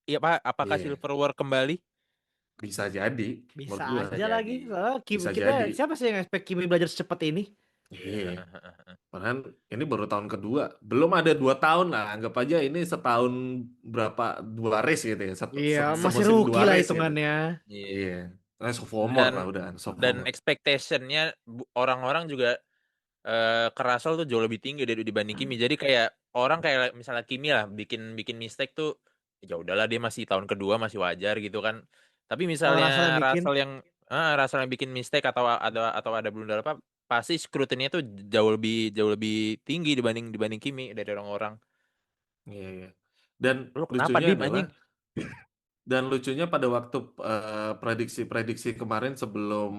ya Pak, apakah Iya, Silverware kembali? bisa jadi Bisa menurut gua. Bisa aja lagi. jadi. Soalnya Bisa kita jadi. siapa sih yang expect Kimi belajar secepat ini? Iya, Iya. heeh. Padahal ini baru tahun kedua. Belum ada 2 tahun lah. Anggap aja ini setahun berapa 2 race gitu ya. Iya, masih Semusim rookie dua lah race gitu. hitungannya. Iya. Iya. Sophomore Dan lah udah. dan Sophomore. expectationnya orang-orang juga ke Russell tuh jauh lebih tinggi dibanding Kimi. Jadi kayak orang kayak misalnya Kimi lah bikin mistake tuh ya udahlah, dia masih tahun kedua, masih wajar gitu kan. Tapi Kalau Russell yang misalnya bikin, Russell yang bikin mistake atau ada blunder apa, pasti scrutiny tuh jauh lebih tinggi dibanding Kimi dari orang-orang. Iya, iya. Dan Lu kenapa lucunya dim adalah anjing? pada waktu prediksi kemarin sebelum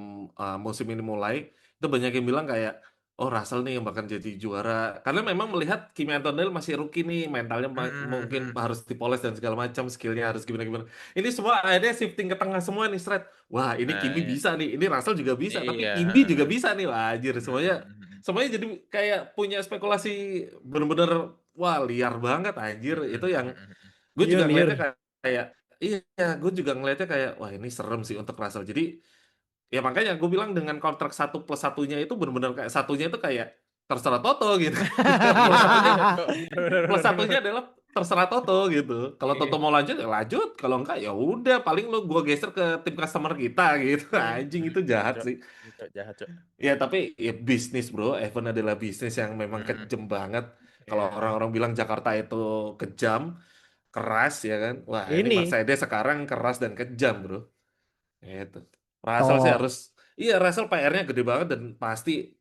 musim ini mulai, itu banyak yang bilang kayak, oh Russell nih yang bakal jadi juara. Karena memang melihat Kimi Antonelli masih rookie nih, mentalnya mungkin Mm-mm. harus dipoles dan segala macam, skillnya harus gimana-gimana. Ini semua akhirnya shifting ke tengah semua nih, Strat. Wah ini Nah, Kimi iya. bisa nih, ini Russell juga bisa, tapi Iya. Kimi juga bisa nih. Wah anjir, semuanya, Mm-mm. semuanya jadi kayak punya spekulasi bener-bener, wah liar banget anjir. Itu yang Mm-mm. Gue juga ngeliatnya Liar. kayak iya, gue juga ngeliatnya kayak wah ini serem sih untuk Russell. Jadi ya makanya gue bilang dengan kontrak 1+1-nya itu benar-benar kayak satunya itu kayak terserah Toto gitu. Plus satunya Iya, Cok. plus satunya Bener. adalah terserah Toto gitu. Kalau Toto Iya. mau lanjut ya lanjut, kalau enggak ya udah paling lu gua geser ke tim customer kita gitu. Anjing itu Iya, jahat Cok. sih. Iya, Cok. Jahat, Cok. Ya tapi ya bisnis bro, Evan adalah bisnis yang memang Mm-mm. kejam banget. Kalau Iya. orang-orang bilang Jakarta itu kejam, keras ya kan. Wah ini Ini Mercedes sekarang keras dan kejam bro. Itu. Russell sih toh harus, iya Russell PR-nya gede banget dan pasti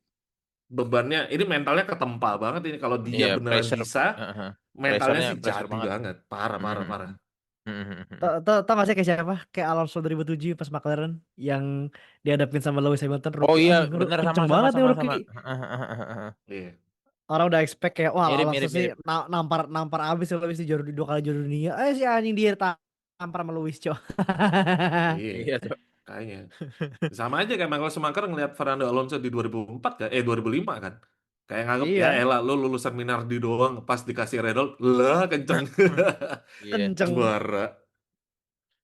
bebannya, ini mentalnya ketempa banget ini. Kalau dia Iya, beneran pressure. bisa, Heeh. mentalnya Pressure-nya sih pressure jadi banget. banget. Parah, parah, Mm-mm. parah. Mm-mm. tau gak sih kayak siapa? Kayak Alonso 2007 pas McLaren yang dihadapin sama Lewis Hamilton Oh rookie iya, anjing bener kenceng sama-sama banget nih sama-sama. rookie. Iya. Orang udah expect kayak wah Alonso Mirip-mirip sih mirip. nampar nampar abis si Lewis di juara 2 kali juara dunia. Si anjing dia tampar sama Lewis coy. Iya, Iya, Cok. kayaknya. Sama aja kayak Michael Schumacher ngeliat Fernando Alonso di 2004 kan, 2005 kan. Kayak nganggep, ya Iya, elah lu lulusan Minardi doang, pas dikasih redol, lah kenceng. Iya. kenceng. Juara.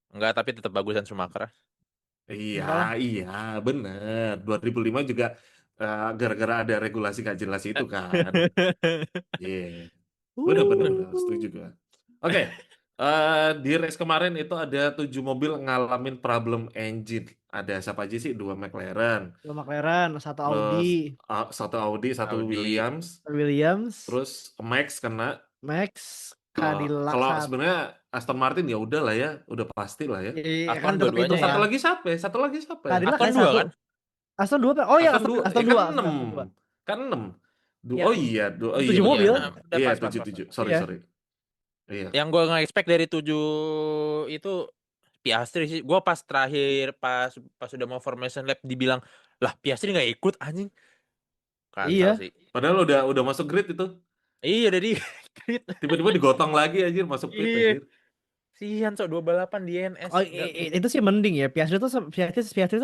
Enggak, tapi tetap bagusan Schumacher. Iya, Enggak lah. iya, bener. 2005 juga gara-gara ada regulasi gak jelas itu kan. Iya, bener, bener, bener. Setuju gue. Oke, di race kemarin itu ada 7 mobil ngalamin problem engine. Ada siapa aja sih? 2 McLaren, Dua McLaren, satu terus Audi, satu Audi, satu Audi. Williams, Williams, terus Max kena. Max, Cadillac Kalau satu. sebenarnya Aston Martin ya udah lah ya, udah pasti lah ya. Iya kan Aston udah dua-duanya Terus kehitung ya. satu lah. lagi siapa ya? Satu lagi siapa ya? Cadillac Aston kayak dua satu. kan? Aston 2 Oh ya Aston Aston 2, Aston kan 2 Aston 6. Aston 2. Kan 6. Ya Oh iya, oh iya 7 benar Iya, mobil. benar. udah Iya, pas pas 7 pas. 7. Pas. Sorry, Iya. sorry. Iya. Yang gue nggak expect dari 7 itu Piastri sih. Gue pas terakhir pas pas udah mau formation lap dibilang, "Lah, Piastri nggak ikut anjing." Kacau Iya. sih. Padahal udah masuk grid itu. Iya, udah di grid. Tiba-tiba digotong lagi anjir masuk pit Iya. anjir. Sian, Cok, 2 balapan di NS. Oh Nggak. itu sih mending ya. Piastri tuh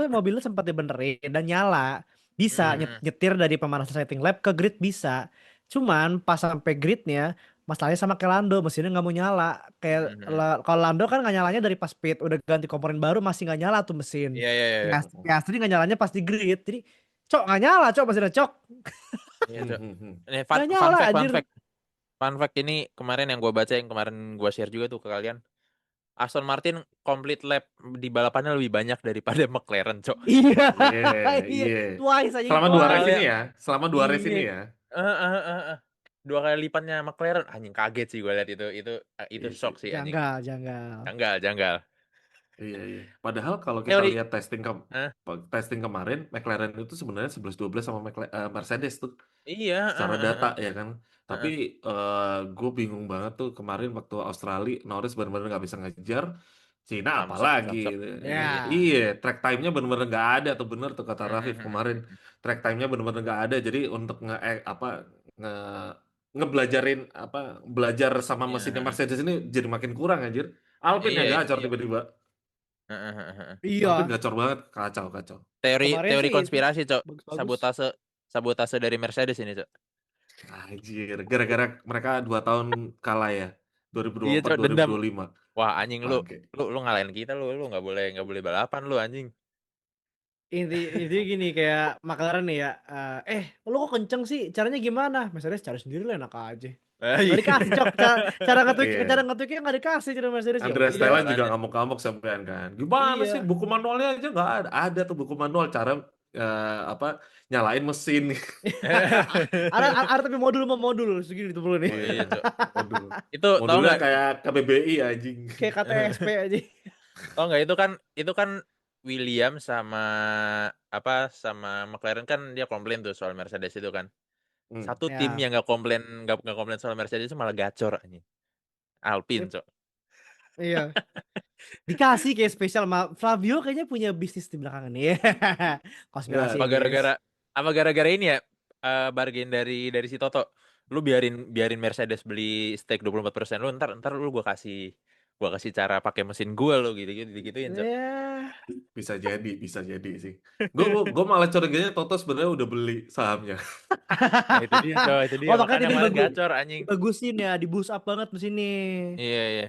mobilnya sempat dibenerin dan nyala. Bisa Hmm. nyetir dari pemanasan setting lap ke grid bisa. Cuman pas sampai gridnya masalahnya sama kayak Lando mesinnya nggak mau nyala. Kayak Hmm. kalau Lando kan nggak nyalanya dari pas pit udah ganti komponen baru masih nggak nyala tuh mesin. Iya, iya, iya. Iya. Piastri nggak nyalanya pas di grid. Jadi cok nggak nyala cok mesinnya cok Iya, Hmm, Cok. hmm, hmm. Ini nggak fun nyala fact, fun anjir. fact. Fun fact ini kemarin yang gue baca, yang kemarin gue share juga tuh ke kalian. Aston Martin complete lap di balapannya lebih banyak daripada McLaren, Cok. Iya, Iya, iya, iya. twice aja Selama 2 race twice. ini ya. Selama 2 race Iya, ini ya. Eh, eh, eh, eh. 2 kali lipatnya McLaren, anjing kaget sih gue lihat itu Iya sih. shock sih anjing. janggal, janggal. Janggal. Iya, iya. Padahal kalau kita Teori, lihat eh, testing kemarin, McLaren itu sebenarnya 11-12 sama Mercedes tuh iya, secara data ya kan. Tapi eh. gue bingung banget tuh kemarin waktu Australia, Norris benar-benar nggak bisa ngejar. Cina Samsek, apalagi. samsek. Ya, Iya, track time-nya benar-benar nggak ada tuh, bener tuh kata Hmm, Rafif hmm, hmm, kemarin. hmm. Track time-nya benar-benar nggak ada. Jadi untuk apa nge ngebelajarin apa belajar sama Iya, mesinnya Mercedes ini jadi makin kurang anjir. Alpine iya yang itu gacor dia. tiba-tiba. Alpine iya. gacor banget, kacau, kacau. Teori Kemarin teori sih itu konspirasi, Cok. bagus-bagus. Sabotase dari Mercedes ini, Cok. Anjir, gara-gara mereka 2 tahun kalah ya. Iya, 2024, Cok, dendam. 2025. Wah, anjing lu Bangke. lu ngalahin kita, lu nggak boleh balapan lu anjing. Inti gini kayak McLaren nih ya. Lu kok kenceng sih? Caranya gimana? Mercedes cari sendiri lah enak aja. Gak dikasih cok. Cara Iya. ngetuknya nggak dikasih cara Mercedes ya Andreas Iya, udah. Thailand juga makanya. ngamuk-ngamuk sampean kan. Gimana sih Iya. buku manualnya aja nggak ada. Ada tuh buku manual cara apa nyalain mesin. Ada tapi modul segini tuh perlu nih. Iya, Iya, Cok. modul. Itu tahu Modulnya nggak? kayak KBBI anjing. Kayak KTSP aja. Tahu nggak itu kan William sama McLaren kan dia komplain tuh soal Mercedes itu kan. Hmm. Satu tim Ya. yang nggak komplain soal Mercedes itu malah gacor anjing. Alpine, Cok. Iya. Dikasih kayak spesial sama Flavio kayaknya punya bisnis di belakang nih. Konspirasi Apa Nggak, guys. gara-gara ini ya, bargain dari si Toto. Lu biarin Mercedes beli stake 24%, lu ntar lu gua kasih cara pakai mesin gua lu gituin, Cok. Ya. bisa jadi sih. Gue malah curiganya Toto sebenarnya udah beli sahamnya. Nah, itu dia, Cok, itu dia. Oh makanya Makanya tadi kemarin gacor anjing. dibagusin ya, di boost up banget mesinnya. Iya.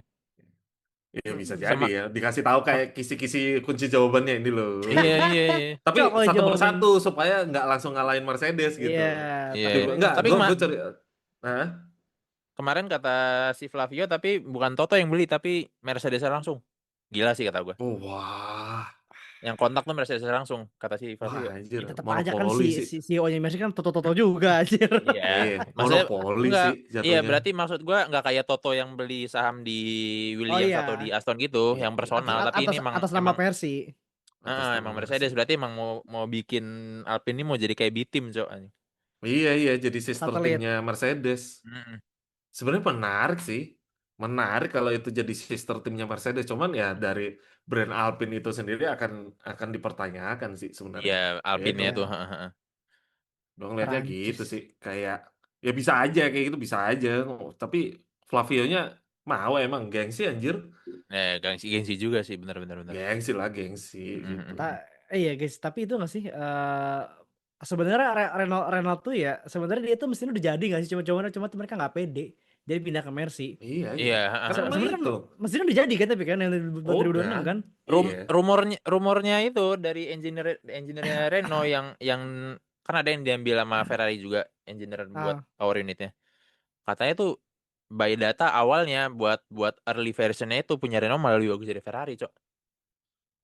Iya bisa jadi Sama ya. Dikasih tahu kayak kisi-kisi kunci jawabannya ini loh. iya. Tapi Cok, kalau satu jawaban. persatu supaya nggak langsung ngalahin Mercedes Iya, gitu. Iya. takutnya Enggak, Tapi gue cari. Hah? kemarin kata si Flavio tapi bukan Toto yang beli tapi Mercedes langsung. Gila sih kata gue. Oh, wah, Yang kontak tuh Mercedes langsung kata si wah Flavio. anjir, ya tetap aja kan monopoli si sih. si CEO-nya Messi kan Toto-Toto juga anjir. Iya, Iya, maksudnya monopoli enggak. sih Iya, jatuhnya. berarti maksud gua nggak kayak Toto yang beli saham di Oh Williams atau di iya, Aston gitu, yang Iya, atas personal. Tapi ini atas emang atas nama emang Persi. atas nama emang Mercy. Mercedes. Berarti emang mau bikin Alpine ini mau jadi kayak B-team, Cok. Iya, iya, jadi sister Satelit. timnya Mercedes. Mm-mm. Sebenarnya menarik sih. Menarik kalau itu jadi sister timnya Mercedes. Cuman ya dari brand Alpine itu sendiri akan dipertanyakan sih Iya, sebenarnya. Ya itu, Alpine-nya Iya, tuh. gue ngeliatnya gitu Perancis. sih. Kayak ya bisa aja kayak gitu bisa aja. Tapi Flavio-nya mau emang gengsi anjir. Gengsi juga sih, benar-benar benar. Gengsi lah gengsi gitu. Mm-mm. Iya guys, tapi itu nggak sih sebenarnya Renault tuh ya sebenarnya dia tuh mesinnya udah jadi nggak sih cuma mereka nggak pede jadi pindah ke Mercy. Iya, iya. Iya, Kan emang Sebenarnya kan itu. mesinnya udah jadi kan tapi kan yang buat 2026 Udah. kan. Rum Iya. rumornya itu dari engineer Renault yang kan ada yang diambil sama Ferrari juga engineer buat Ah, power unitnya. Katanya tuh by data awalnya buat early versionnya itu punya Renault malah lebih bagus dari Ferrari, Cok.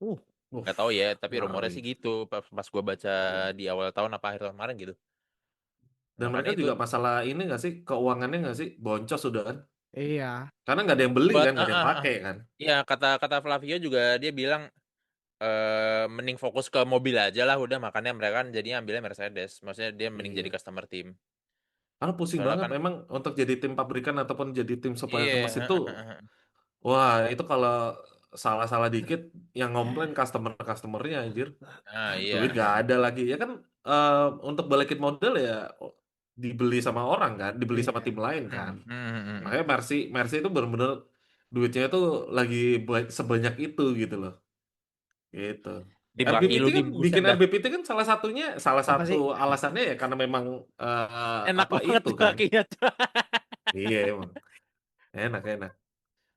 uh, Gak tahu ya, tapi rumornya Ngeri. sih gitu. Pas gue baca di awal tahun apa akhir tahun kemarin gitu. Dan Makanya mereka itu juga masalah ini nggak sih, keuangannya nggak sih, boncos sudah kan? iya. Karena nggak ada yang beli buat kan, nggak ada yang pakai kan? iya kata Flavio juga dia bilang mending fokus ke mobil aja lah udah, makanya mereka kan jadinya ambilnya Mercedes. Maksudnya dia mending jadi Iya. customer team. Karena pusing Soalnya banget kan memang untuk jadi tim pabrikan ataupun jadi tim supplier ke mesin iya tuh, wah itu kalau salah-salah dikit yang ngomplain customer-customernya anjir. nah iya Duit gak ada lagi. Ya kan eh, untuk balikin modal ya dibeli sama orang kan, dibeli sama Iya. tim lain kan. Mm. Makanya Mercy Mercy itu benar-benar duitnya itu lagi sebanyak itu gitu loh. Gitu. Tim kaki RBPT lu kan dim buset bikin dah, RBPT kan salah Apa satu sih? alasannya ya karena memang enak apa banget itu tuh kan. kakinya tuh. Iya emang enak enak.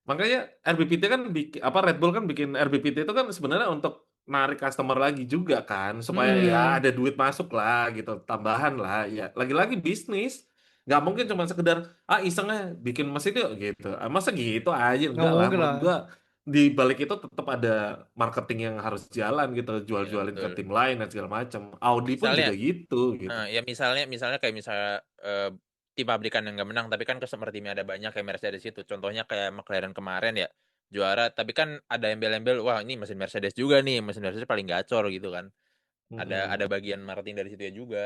Makanya RBPT kan bikin apa Red Bull kan bikin RBPT itu kan sebenarnya untuk narik customer lagi juga kan supaya ya Hmm, ada duit masuk lah gitu tambahan lah ya lagi-lagi bisnis nggak mungkin cuma sekedar isengnya bikin mesin yuk gitu. Masa gitu aja nggak enggak lah mungkin menurut lah. gua di balik itu tetap ada marketing yang harus jalan gitu Iya jual-jualin ke betul. tim lain dan segala macam. Audi pun Misalnya juga gitu gitu. ya misalnya kayak misalnya tim pabrikan yang nggak menang tapi kan customer timnya ada banyak kayak Mercedes itu. Contohnya kayak McLaren kemarin ya juara tapi kan ada embel-embel wah ini mesin Mercedes juga nih, mesin Mercedes paling gacor gitu kan. Ada Mm-mm. bagian marketing dari situ ya juga.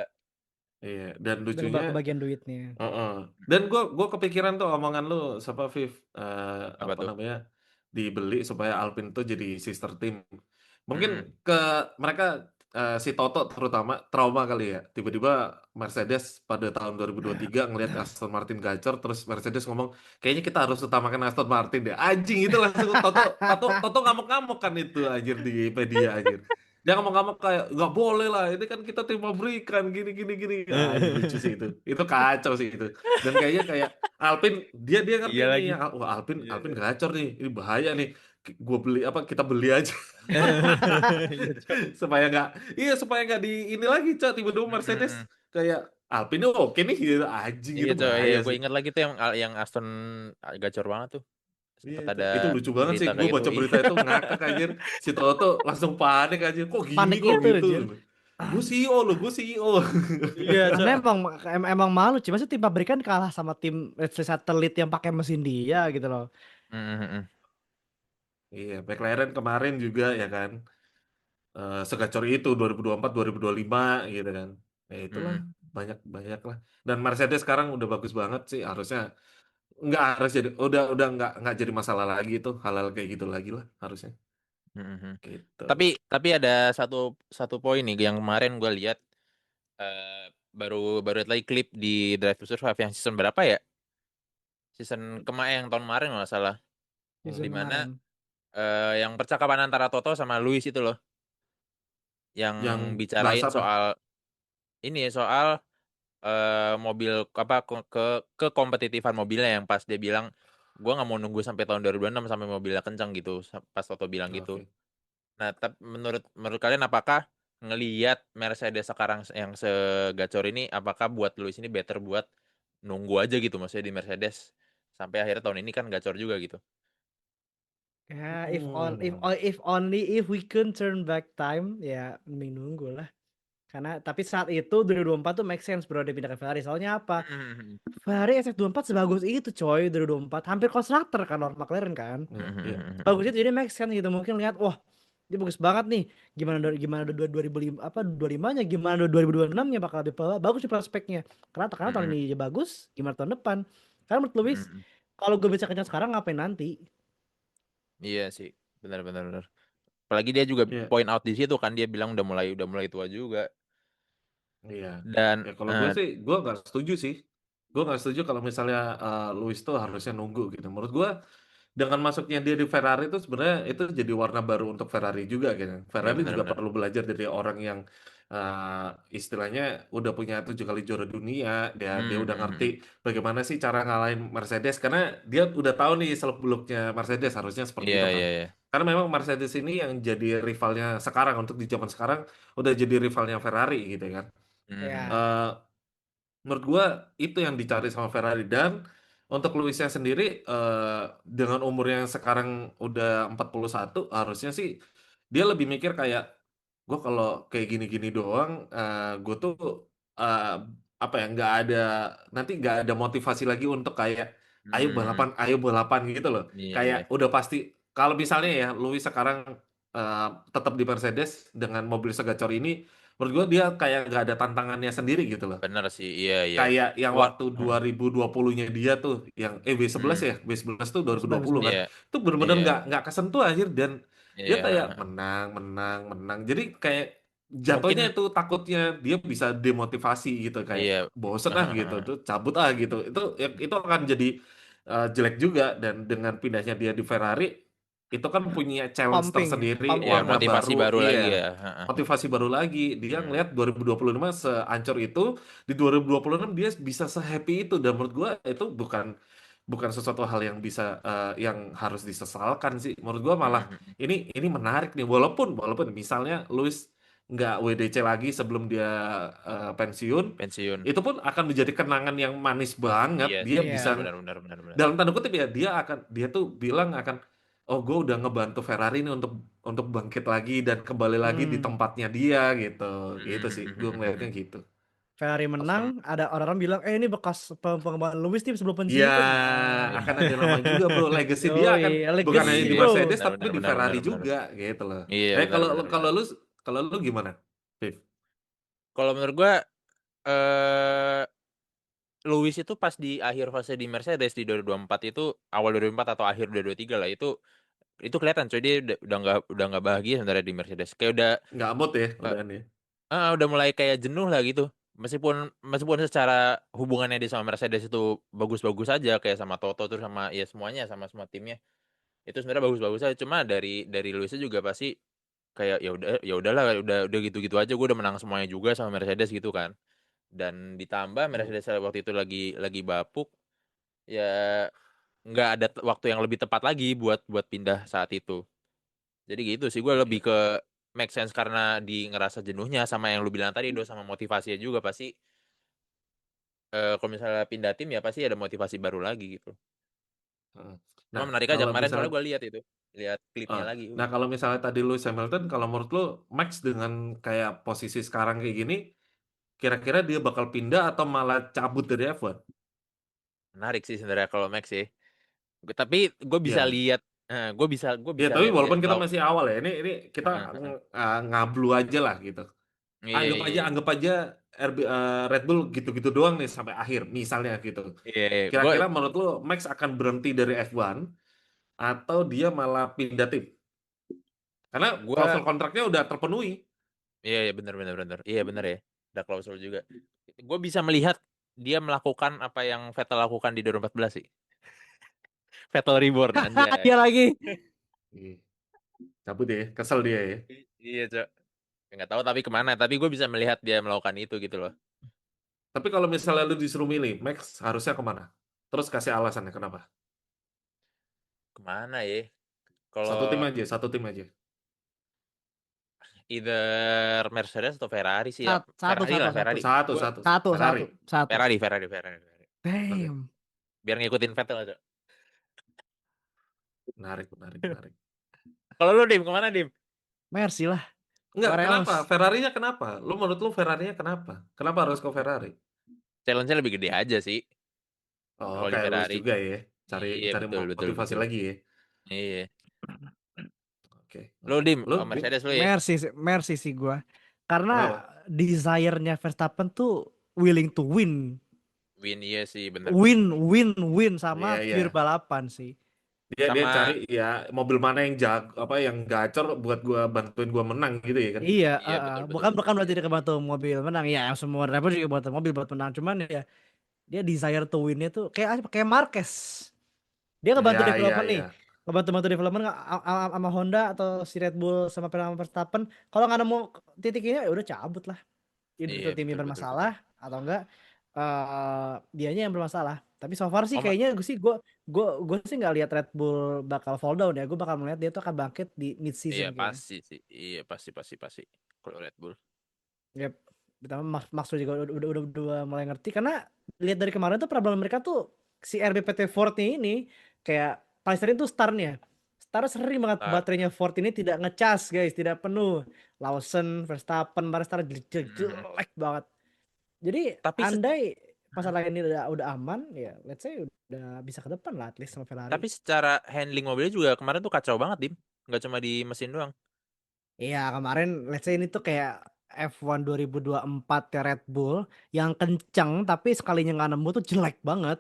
Iya dan Biar lucunya kebagian duitnya. heeh. Dan gua kepikiran tuh omongan lu siapa Viv Apa apa tuh? namanya dibeli supaya Alpine tuh jadi sister team. Mungkin Mm-mm. ke mereka si Toto terutama trauma kali ya. Tiba-tiba Mercedes pada tahun 2023 ngelihat Aston Martin gacor terus Mercedes ngomong kayaknya kita harus utamakan Aston Martin deh. Anjing itu langsung Toto ngamuk-ngamuk kan itu anjir di media anjir. Dia ngomong-ngomong kayak nggak boleh lah, ini kan kita tim pabrikan gini gini gini. Anjir lucu sih itu. Itu kacau sih itu. Dan kayaknya kayak Alpine dia ngerti Iya nih lagi. ya, wah Alpine Iya. Alpine gacor nih. Ini bahaya nih. Gue beli apa kita beli aja Iya, Cok. supaya nggak di ini lagi cok tiba-tiba Mercedes Mm-mm. kayak Alpine oke nih gitu anjing Iya itu coy, iya bahaya gue sih. ingat lagi tuh yang Aston gacor banget tuh. Iya Sempet itu ada itu lucu banget sih berita gue kayak gitu. baca Iya. berita itu ngakak anjir si Toto langsung panik anjir Panik kok itu gitu anjir. gue CEO loh gue CEO. Iya, Karena Cok. emang malu sih. Maksudnya tim pabrikan kalah sama tim let's say, satelit yang pakai mesin dia gitu loh. Mm-mm. Iya McLaren kemarin juga ya kan segacor itu 2024 2025 gitu kan ya itulah Mm-mm. banyak banyak lah dan Mercedes sekarang udah bagus banget sih harusnya nggak harus jadi udah nggak jadi masalah lagi itu halal kayak gitu lagi lah harusnya Mm-mm. gitu. Tapi ada satu poin nih yang kemarin gue lihat eh, baru baru lihat lagi klip di Drive to Survive yang season berapa ya? Season kemarin yang tahun kemarin kalau nggak salah. Di Season mana kemarin. yang percakapan antara Toto sama Luis itu loh, yang Yang bahas bicarain apa soal ini mobil apa ke kompetitifan mobilnya yang pas dia bilang gue nggak mau nunggu sampai tahun 2026 sampai mobilnya kencang gitu pas Toto bilang gitu. Oke. Nah, tapi menurut kalian apakah ngelihat Mercedes sekarang yang segacor ini, apakah buat Lewis ini better buat nunggu aja gitu, maksudnya di Mercedes sampai akhir tahun ini kan gacor juga gitu. Ya, Hmm. if only if we can turn back time, ya mending nunggu lah. Karena tapi saat itu 2024 tuh make sense bro dia pindah ke Ferrari. Soalnya apa? Ferrari SF24 sebagus itu coy 2024. Hampir konstruktor kan Lord McLaren kan. Iya, iya. Bagus itu jadi make sense gitu. Mungkin lihat wah dia bagus banget nih. Gimana 2005 apa 25-nya gimana 2026-nya bakal lebih bagus di prospeknya. Karena tahun ini dia bagus, gimana tahun depan? Karena menurut Lewis kalau gue bisa kencang sekarang ngapain nanti? Iya sih, benar-benar. Apalagi dia juga Iya. point out di situ kan, dia bilang udah mulai tua juga. Iya. Dan Ya kalau gue sih, gue nggak setuju sih. Gue nggak setuju kalau misalnya Lewis tuh harusnya nunggu gitu. Menurut gue dengan masuknya dia di Ferrari itu sebenarnya itu jadi warna baru untuk Ferrari juga gitu. ya Ferrari juga benar-benar. perlu belajar dari orang yang istilahnya udah punya 7 kali juara dunia. Dia udah ngerti bagaimana sih cara ngalahin Mercedes karena dia udah tahu nih seluk-beluknya Mercedes harusnya seperti Iya, itu kan. iya, iya. Karena memang Mercedes ini yang jadi rivalnya sekarang untuk di zaman sekarang udah jadi rivalnya Ferrari gitu kan. Ya, Eh, Menurut gua itu yang dicari sama Ferrari dan untuk Luisnya sendiri dengan umur yang sekarang udah 41 harusnya sih dia lebih mikir kayak gue kalau kayak gini-gini doang gue tuh eh, apa ya nggak ada motivasi lagi untuk kayak ayo balapan gitu loh Iya, kayak iya. udah pasti kalau misalnya ya Luis sekarang eh, tetap di Mercedes dengan mobil segacor ini menurut gue dia kayak nggak ada tantangannya sendiri gitu loh Benar sih, iya, iya. kayak yang What? waktu 2020-nya dia tuh yang W11 ya W11 tuh 2020 kan sebab Iya, itu bener-bener iya, nggak kesentuh akhir dan dia iya. kayak menang menang menang jadi kayak jatuhnya Mungkin itu takutnya dia bisa demotivasi gitu kayak iya. bosen ah gitu tuh cabut ah gitu itu akan jadi jelek juga dan dengan pindahnya dia di Ferrari itu kan punya challenge pumping ya, tersendiri Iya, pumping. warna motivasi baru baru iya lagi ya. motivasi baru lagi dia Hmm. ngelihat 2025 seancur itu di 2026 dia bisa sehappy itu dan menurut gua itu bukan bukan sesuatu hal yang bisa yang harus disesalkan sih menurut gua malah ini menarik nih walaupun walaupun misalnya Luis nggak WDC lagi sebelum dia pensiun Pensiun. itu pun akan menjadi kenangan yang manis banget Iya dia sih, bisa benar, Iya. benar, benar, benar, benar. dalam tanda kutip ya dia tuh bilang akan oh gue udah ngebantu Ferrari ini untuk bangkit lagi dan kembali lagi di Hmm. tempatnya dia gitu gitu sih gue ngeliatnya gitu. Ferrari menang, Sama. ada orang-orang bilang, ini bekas pengembangan Lewis nih sebelum Ya, pensiun. Nah, akan ada namanya juga bro. Legacy dia yoi, akan bukan hanya legacy di Iya, bro. Mercedes benar, tapi benar, di benar, Ferrari benar, benar. juga gitu loh. Iya, benar, Kalau benar, benar. kalau lu gimana, Viv? Kalau menurut gua eh Lewis itu pas di akhir fase di Mercedes di 2024 itu, awal 2024 atau akhir 2023 lah, itu kelihatan coy, dia udah nggak bahagia sebenarnya di Mercedes, kayak Nggak mood ya, eh, udahan ya. udah mulai kayak jenuh lah gitu. Meskipun secara hubungannya dia sama Mercedes itu bagus-bagus aja, kayak sama Toto terus sama ya semuanya, sama semua timnya itu sebenarnya bagus-bagus aja, cuma dari Lewisnya juga pasti kayak ya udahlah, udah gitu-gitu aja, gue udah menang semuanya juga sama Mercedes gitu kan. Dan ditambah Hmm. Mercedes waktu itu lagi bapuk, ya nggak ada waktu yang lebih tepat lagi buat pindah saat itu. Jadi gitu sih, gue lebih Iya. ke make sense karena di ngerasa jenuhnya sama yang lu bilang tadi do, sama motivasinya juga pasti. Kalau misalnya pindah tim ya pasti ada motivasi baru lagi gitu. Heeh. Cuma Nah, menarik aja kalau kemarin, misalnya soalnya gue lihat klipnya ah, lagi. nah kalau misalnya tadi Lewis Hamilton, kalau menurut lu Max dengan kayak posisi sekarang kayak gini, kira-kira dia bakal pindah atau malah cabut dari F1? Menarik sih sebenarnya kalau Max sih. Tapi gue bisa Ya, lihat, gue ya bisa tapi lihat dia walaupun kita law. masih awal ya, ini kita ngablu aja lah gitu. Iya, iya, iya. Anggap aja Red Bull gitu-gitu doang nih sampai akhir, misalnya gitu. Iya, iya. Gue, Kira-kira menurut lu Max akan berhenti dari F1 atau dia malah pindah tim? Karena gue, klausul kontraknya udah terpenuhi. iya, iya, benar, benar, benar. Iya, benar ya. Ada klausul juga. Gue bisa melihat dia melakukan apa yang Vettel lakukan di 2014 sih. Vettel Reborn anjay. Dia lagi. Ih, cabut ya, kesel dia ya. Iya, Cok. Nggak tahu tapi kemana. Tapi gue bisa melihat dia melakukan itu gitu loh. Tapi kalau misalnya lu disuruh milih, Max harusnya kemana? Terus kasih alasannya kenapa? Kemana ya? Satu tim Kalau aja, satu tim aja. either Mercedes atau Ferrari sih ya. Satu, Ferrari satu, lah, satu, Ferrari. Satu, Gue satu. satu, Ferrari. satu. Ferrari. Oke, Damn. Biar ngikutin Vettel aja. menarik. Kalau lu Dim, kemana Dim? Mercy lah. Enggak, What kenapa? else? Ferrarinya kenapa? Menurut lu Ferrarinya kenapa? Kenapa harus ke Ferrari? Challenge-nya lebih gede aja sih Oh, kalau di kayak Lewis Ferrari. juga ya. Cari Iya, cari motivasi betul. lagi ya. Iya. Lu Oke. Dim, Lu, oh, Dim? Mercedes lu ya. Mercy sih gue. Karena Kenapa? desire-nya Verstappen tuh willing to win. Win iya sih, bener. Win sama Iya, iya. pure balapan sih. Dia Sama cari ya mobil mana yang yang gacor buat gua bantuin gua menang gitu ya kan. Iya, iya betul. bukan berarti dia kebantu mobil menang ya, yang semua driver juga buat mobil buat menang, cuman ya dia desire to win-nya tuh kayak Marquez. Dia Iya, ngebantu iya, development nih. iya. Ngebantu development sama Honda atau si Red Bull sama Verstappen. Kalau nggak nemu titik ini ya udah cabut lah. Itu Iya, timnya betul. bermasalah atau enggak dianya yang bermasalah. Tapi so far sih Oh, kayaknya gue sih nggak lihat Red Bull bakal fall down ya. Gue bakal melihat dia tuh akan bangkit di mid iya season kayaknya. pasti sih. Iya, pasti. Kalau Red Bull. Yep. Pertama Maxwell juga udah mulai ngerti karena lihat dari kemarin tuh problem mereka tuh si RBPT Ford ini kayak paling sering tuh startnya. Star sering banget Ntar. baterainya Ford ini tidak ngecas guys, tidak penuh. Lawson, Verstappen, kemarin star jelek banget. Jadi Tapi andai masalah ini udah aman ya, let's say udah bisa ke depan lah at least sama Ferrari. tapi secara handling mobilnya juga kemarin tuh kacau banget, Dim. Nggak cuma di mesin doang. Iya kemarin let's say ini tuh kayak F1 2024 ya Red Bull yang kenceng tapi sekalinya nggak nemu tuh jelek banget.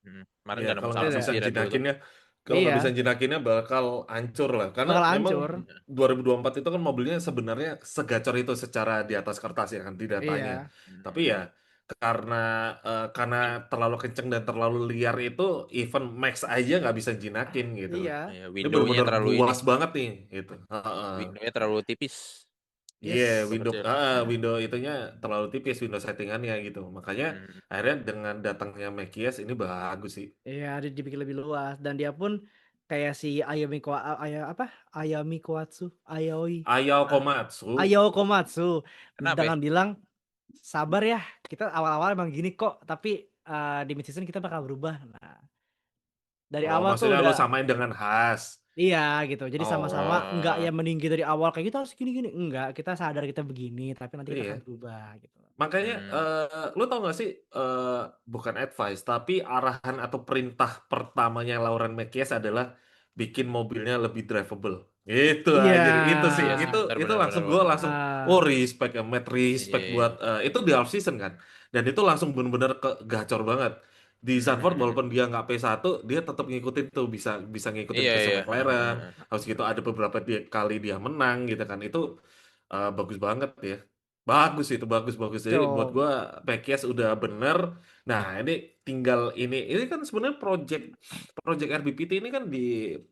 Kemarin Iya, nggak nemu kalau nggak sanksi bisa sih Red Bull tuh. jinakinnya, kalau nggak bisa Iya, jinakinnya bakal hancur lah. Karena bakal memang hancur. 2024 itu kan mobilnya sebenarnya segacor itu secara di atas kertas ya kan di datanya. Iya, Tapi ya karena karena terlalu kenceng dan terlalu liar itu, even Max aja nggak bisa jinakin gitu. iya, Iya, Ini window-nya benar-benar terlalu ini. buas banget nih gitu. Heeh. Window-nya terlalu tipis. Iya, yes. window Kecil. window itunya terlalu tipis window settingannya gitu. Makanya Hmm. akhirnya dengan datangnya Mekies ini bagus sih. Iya, dibikin lebih luas dan dia pun kayak si Ayami Komatsu, Ayao Ah, Komatsu. Ayao Komatsu kenapa ya? dengan bilang sabar ya, kita awal-awal emang gini kok, tapi di mid season kita bakal berubah. Nah, dari Oh, awal tuh maksudnya lu udah samain dengan Haas. iya gitu. Jadi sama-sama enggak Oh, yang meninggi dari awal kayak kita harus gini-gini. Enggak, kita sadar kita begini, tapi nanti kita akan Iya. berubah gitu. Makanya hmm. lu tau gak sih bukan advice tapi arahan atau perintah pertamanya Lauren Mekies adalah bikin mobilnya lebih drivable. Gitu Iya. aja. Itu sih. Iya sih, Itu langsung gue benar. langsung Ah, respect Iya, respect buat iya. itu di off season kan. Dan itu langsung bener-bener ke gacor banget. Di Zandvoort walaupun dia nggak P1 dia tetap ngikutin tuh bisa bisa ngikutin Iya, Christian iya. McLaren. Habis gitu ada beberapa kali dia menang gitu kan. Itu bagus banget ya. Bagus itu, bagus. Jadi buat cok. gua Pekes udah bener. Nah, ini tinggal ini kan sebenarnya project RBPT ini kan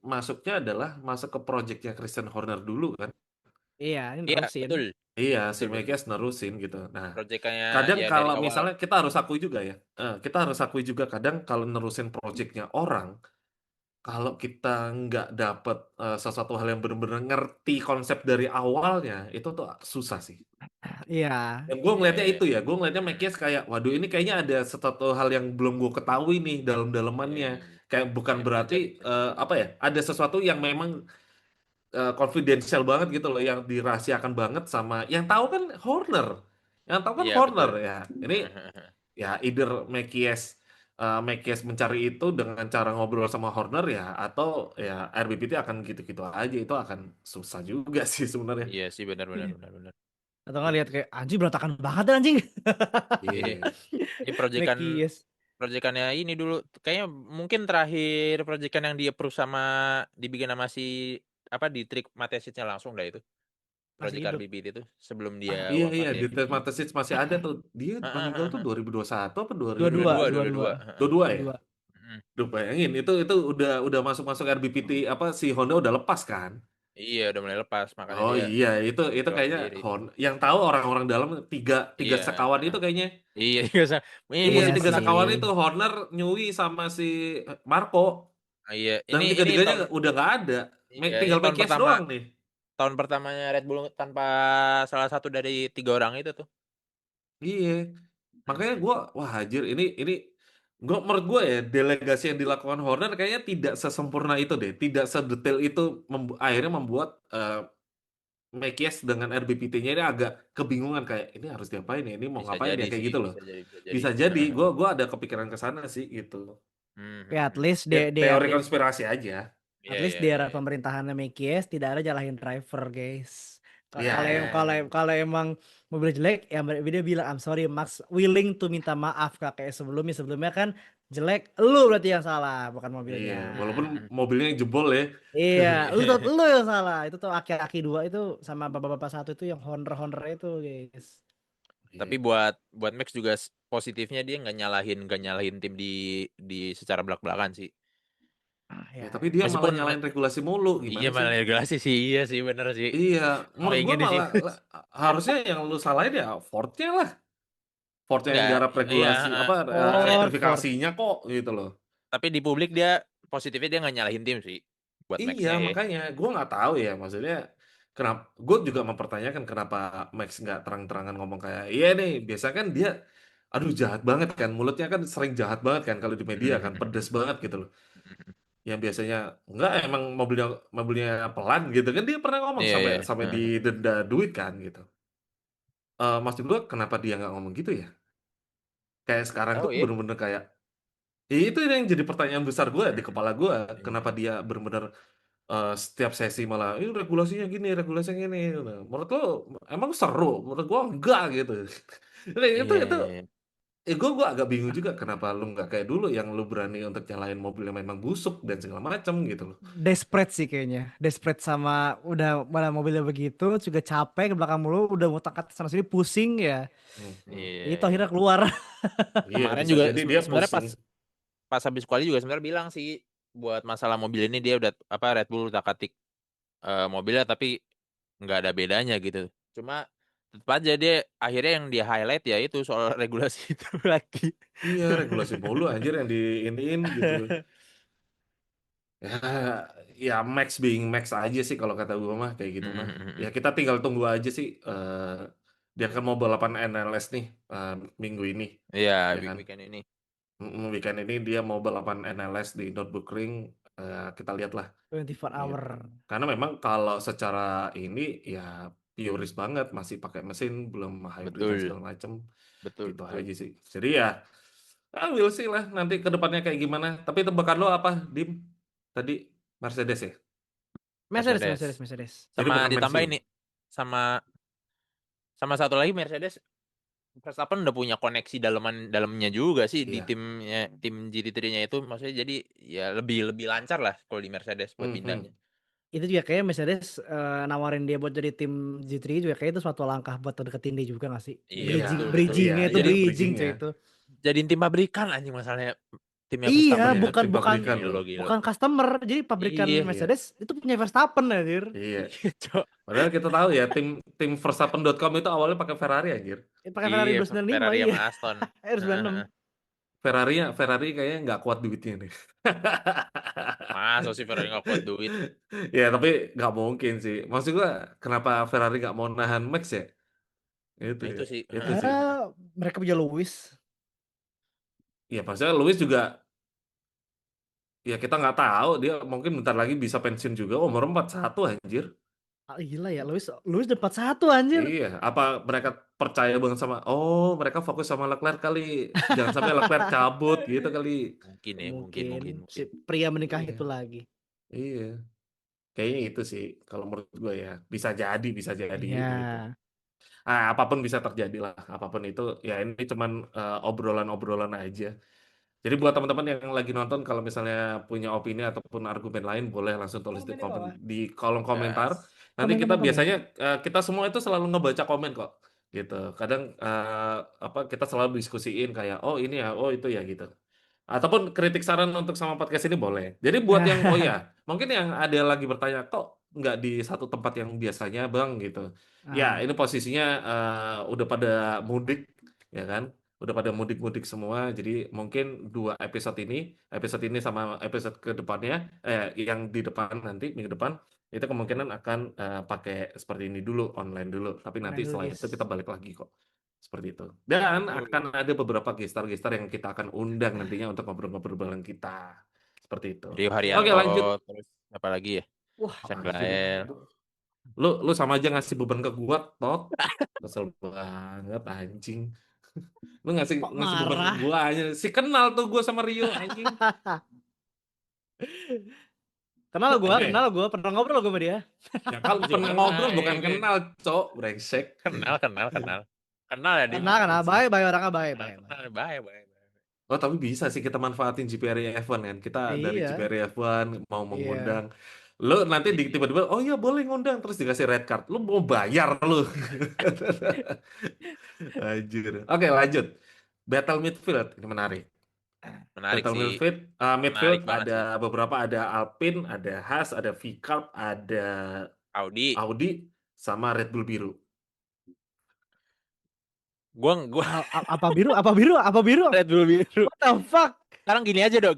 masuknya adalah masuk ke projectnya Christian Horner dulu kan. Iya, ini Iya, nerusin. betul. Iya, si Betul. Mekes nerusin gitu. Nah, Proyekannya kadang ya dari kalau awal. misalnya kita harus akui juga ya, kita harus akui juga kadang kalau nerusin projectnya orang, kalau kita nggak dapet sesuatu hal yang benar-benar ngerti konsep dari awalnya, itu tuh susah sih. Iya. Dan gue Iya, ngelihatnya iya. itu ya, gue ngelihatnya Mekies kayak, waduh ini kayaknya ada sesuatu hal yang belum gue ketahui nih dalam-dalamannya. Kayak bukan Iya, berarti belajar. apa ya, ada sesuatu yang memang confidential banget gitu loh, yang dirahasiakan banget sama, yang tahu kan Horner, yang tahu kan Iya, Horner betul. ya. Ini ya either Mekies mencari itu dengan cara ngobrol sama Horner ya, atau ya RBPT akan gitu-gitu aja, itu akan susah juga sih sebenarnya. Iya sih, benar. Atau nggak lihat kayak anjing berantakan banget ya anjing. Ini Iya. ini Mekies. proyekannya ini dulu kayaknya mungkin terakhir proyekan yang dia approve sama dibikin sama si apa di trik Matesicnya langsung dah itu. Masih Proyek hidup. RBBT itu sebelum dia Iya, wafat ya. detail Matesis masih ada tuh. Dia meninggal tuh 2021 apa 22, 22. 2022 ya? 22. Mm. Duh, bayangin itu udah masuk-masuk RBPT apa si Honda udah lepas kan? Iya, udah mulai lepas makanya Oh dia iya, itu drop kayaknya sendiri. yang tahu orang-orang dalam tiga tiga Iya, sekawan itu kayaknya. iya juga Iya Tiga sih. sekawan itu Horner, Newey sama si Marco. Iya, Dan ini tiga-tiganya tahun udah nggak ada. iya, ini Tinggal Mekies doang nih. tahun pertamanya Red Bull tanpa salah satu dari 3 orang itu tuh. Iya. Makanya gue, wah anjir ini gua, menurut gue ya delegasi yang dilakukan Horner kayaknya tidak sesempurna itu deh, tidak sedetail itu akhirnya membuat Mekies dengan RBPT-nya ini agak kebingungan kayak ini harus diapain ya, ini mau Bisa ngapain ya jadi kayak sih, gitu loh. bisa jadi, bisa jadi. Bisa jadi, gue ada kepikiran ke sana sih gitu. Ya at Hmm. least Ya, di teori konspirasi aja. Iya, iya, di iya, era iya. pemerintahan Mekies tidak ada nyalahin driver, guys. Iya, Kalau iya, iya. kalau emang mobil jelek ya dia bilang I'm sorry Max, willing to minta maaf Kak. Kayak sebelumnya kan jelek, lu berarti yang salah bukan Iya, mobilnya. walaupun mobilnya yang jebol ya. Iya, lu yang salah. Itu tuh aki-aki dua itu sama bapak-bapak satu itu yang Honda itu, guys. Tapi Iya. buat Max juga positifnya dia nggak nyalahin tim di secara belak-belakan sih. Ah, Ya, ya, tapi dia malah Meskipun nyalain regulasi mulu, iya gimana sih? malah regulasi sih, iya sih bener sih. Iya, menurut Poinnya gua di malah situ. harusnya yang lu salahin ya Ford-nya lah. Ford-nya yang Enggak, garap iya. regulasi apa Ford. elektrifikasinya kok gitu loh. Tapi di publik dia positifnya dia nggak nyalahin tim sih buat Iya, Max-nya ya. makanya gua nggak tahu ya, maksudnya kenapa? Gue juga mempertanyakan kenapa Max nggak terang-terangan ngomong kayak, iya nih, biasa kan dia, aduh jahat banget kan, mulutnya kan sering jahat banget kan kalau di media kan, pedes banget gitu loh. Yang biasanya enggak emang mobilnya mobilnya pelan gitu kan dia pernah ngomong Iya, sampai iya. sampai didenda duit kan gitu. Maksud gua kenapa dia nggak ngomong gitu ya? Kayak sekarang tuh Tahu ya. bener-bener kayak itu yang jadi pertanyaan besar gue di kepala gue. Kenapa dia bener-bener setiap sesi malah ini regulasinya gini, regulasinya gini. Nah, menurut lo emang seru? Menurut gua enggak gitu. Nah, itu Iya, itu iya, iya. gue agak bingung juga kenapa lu nggak kayak dulu yang lu berani untuk nyalain mobil yang memang busuk dan segala macam gitu loh. Desperate sih kayaknya. Desperate sama udah malah mobilnya begitu, juga capek ke belakang mulu, udah mau takat sana sini pusing ya. Hmm, hmm. Iya, Itu iya. akhirnya keluar. Iya, Kemarin bisa juga jadi dia sebenarnya pusing. pas habis quali juga sebenarnya bilang sih buat masalah mobil ini dia udah apa Red Bull udah katik mobilnya tapi nggak ada bedanya gitu. Cuma tetap aja dia akhirnya yang dia highlight ya itu soal regulasi itu lagi. Iya, regulasi mulu anjir yang diiniin gitu. Ya, ya Max being Max aja sih kalau kata gue mah kayak gitu mah. Ya kita tinggal tunggu aja sih. Dia kan mau balapan NLS nih minggu ini, Iya, ya kan? weekend ini. Weekend ini dia mau balapan NLS di Nürburgring. Kita lihat lah 24 hour. gitu. Karena memang kalau secara ini ya puris banget, masih pakai mesin, belum hybrid dan Betul, segala macem. betul, Gitu betul. aja sih. Jadi ya, we'll see lah nanti ke depannya kayak gimana. Tapi tebakan lo apa, Dim? Tadi Mercedes ya? Mercedes. Mercedes. Jadi Sama bukan ditambah pensiun. ini sama sama satu lagi Mercedes Verstappen udah punya koneksi dalamnya juga sih di Iya. timnya tim GT3-nya itu maksudnya jadi ya lebih lebih lancar lah kalau di Mercedes buat Mhm. pindahnya. Itu juga kayak Mercedes nawarin dia buat jadi tim G3 juga kayak itu suatu langkah buat deketin dia juga gak sih? Iya Iya, betul betul. iya, Bridgingnya itu iya, Jadi bridging bridgingnya. cuy itu. jadiin tim pabrikan anjing masalahnya timnya Iya, Verstappen itu. bukan Tim bukan pabrikan loh. Gila gila. bukan customer. Jadi pabrikan Iya. Iya, Mercedes itu punya Verstappen anjir. iya. Iya, Cok. Padahal kita tahu ya, tim Verstappen.com itu awalnya pakai Ferrari anjir. Pakai Ferrari Iya 295 Ferrari iya. sama Aston. R96. Ferrari kayaknya nggak kuat duitnya nih. Masa sih Ferrari nggak kuat duit? Ya, tapi nggak mungkin sih. Maksud gua, kenapa Ferrari nggak mau nahan Max ya? Itu Nah ya, itu sih. itu sih. Mereka punya Lewis. Ya, maksudnya Lewis juga, ya kita nggak tahu. Dia mungkin bentar lagi bisa pensiun juga. Umur 41 anjir. Ah, gila ya, Lewis dapat satu anjir. Iya, apa mereka percaya banget sama, oh mereka fokus sama Leclerc kali. Jangan sampai Leclerc cabut gitu kali. Mungkin ya mungkin Mungkin mungkin si mungkin. pria menikah Iya, itu lagi. iya. Kayaknya itu sih kalau menurut gue ya. Bisa jadi Iya. gitu. Apapun bisa terjadi lah, apapun itu ya ini cuman obrolan-obrolan aja. Jadi buat teman-teman yang lagi nonton kalau misalnya punya opini ataupun argumen lain boleh langsung tulis Komen di bawah. di kolom komentar. Gas. Nanti kita Komen. biasanya kita semua itu selalu ngebaca komen kok gitu. Kadang apa kita selalu diskusiin kayak oh ini ya, oh itu ya gitu. Ataupun kritik saran untuk sama podcast ini boleh. Jadi buat yang oh ya, mungkin yang ada lagi bertanya kok nggak di satu tempat yang biasanya Bang gitu. Ya, Ah, ini posisinya udah pada mudik ya kan? udah pada mudik-mudik semua. Jadi mungkin episode ini sama episode ke depannya, yang di depan nanti minggu depan itu kemungkinan akan pakai seperti ini dulu, online dulu. Tapi Online nanti dulu setelah itu guys. kita balik lagi kok. Seperti itu. Dan Oh, akan ada beberapa gestar-gestar yang kita akan undang nantinya untuk ngobrol-ngobrol bareng kita. Seperti itu. Rio Oke, Haryanto, lanjut. terus apa lagi ya? Wah, Sam Anjir. Gael. Lu sama aja ngasih beban ke gua, Tot. Kesel banget anjing. Lu ngasih kok ngasih beban ke marah? gua aja. Si kenal tuh gua sama Rio anjing. Oke. Kenal gua, pernah ngobrol gua sama dia. Ya kalau Juga pernah ngobrol pernah, bukan ya. kenal, Cok. Brengsek. Kenal. Kenal ya, Dim? Kenal, baik, orangnya baik, Kenal, baik. kenal. Baik. Oh, tapi bisa sih kita manfaatin GPR F1 kan. Kita dari Iya, GPR F1 mau iya. mengundang. Lu nanti tiba-tiba, oh iya boleh ngundang. Terus dikasih red card. Lu mau bayar lu. Anjir. Oke, lanjut. Battle midfield. Ini menarik. Menarik Battle sih. midfield, Menarik banget ada sih. beberapa, ada Alpine, ada Haas, ada V-Carb, ada Audi. Audi, sama Red Bull biru. Gua Apa biru? Red Bull biru. What the fuck? Sekarang gini aja, Dok.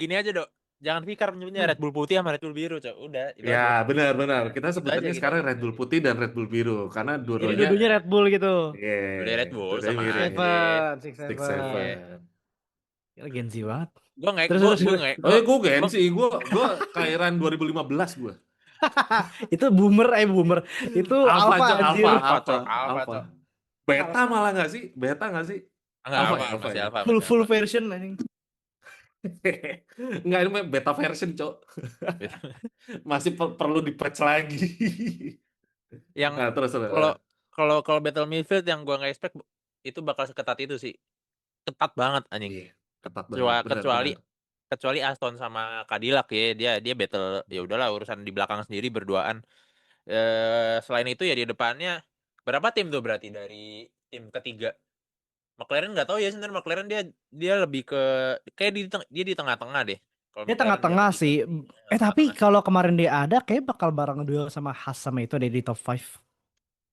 Jangan pikir nyebutnya Red Bull putih sama Red Bull biru, Cok. Udah, itu Ya, aja. benar. Kita Itu aja sebutannya kita. sekarang Red Bull putih dan Red Bull biru karena Jadi dua-duanya, dua-duanya Red Bull gitu. Dua-duanya Red Bull dua-duanya sama mirip. aja. Six Six Seven. Seven. Gila, Gen Z banget. Gua nggak, Terus, gua terus. nggak, Oh ya, gue Gensi, gue kelahiran 2015 gue. Itu boomer. Itu Alpha, alpha Cok, anjir. Alpha, Cok. Beta malah nggak sih? Beta nggak sih? Enggak, Alpha, Alpha, Alpha masih ya? Alpha. Full version anjing. Nggak, ini mah beta version, Cok. Masih perlu di-patch lagi. Yang Nah, terus. kalau battle midfield yang gua nggak expect itu bakal seketat itu sih. Ketat banget anjing. Iya, ketat banget, Kecuali benar. Aston sama Cadillac ya, dia battle ya udahlah urusan di belakang sendiri berduaan. Selain itu ya di depannya berapa tim tuh berarti dari tim ketiga? McLaren nggak tahu ya sebenarnya. McLaren dia lebih ke kayak dia di tengah-tengah deh. Kalau Dia McLaren tengah-tengah lebih ke sih. Tapi tengah-tengah. kalau kemarin dia ada, kayak bakal bareng duel sama Haas sama itu ada di top 5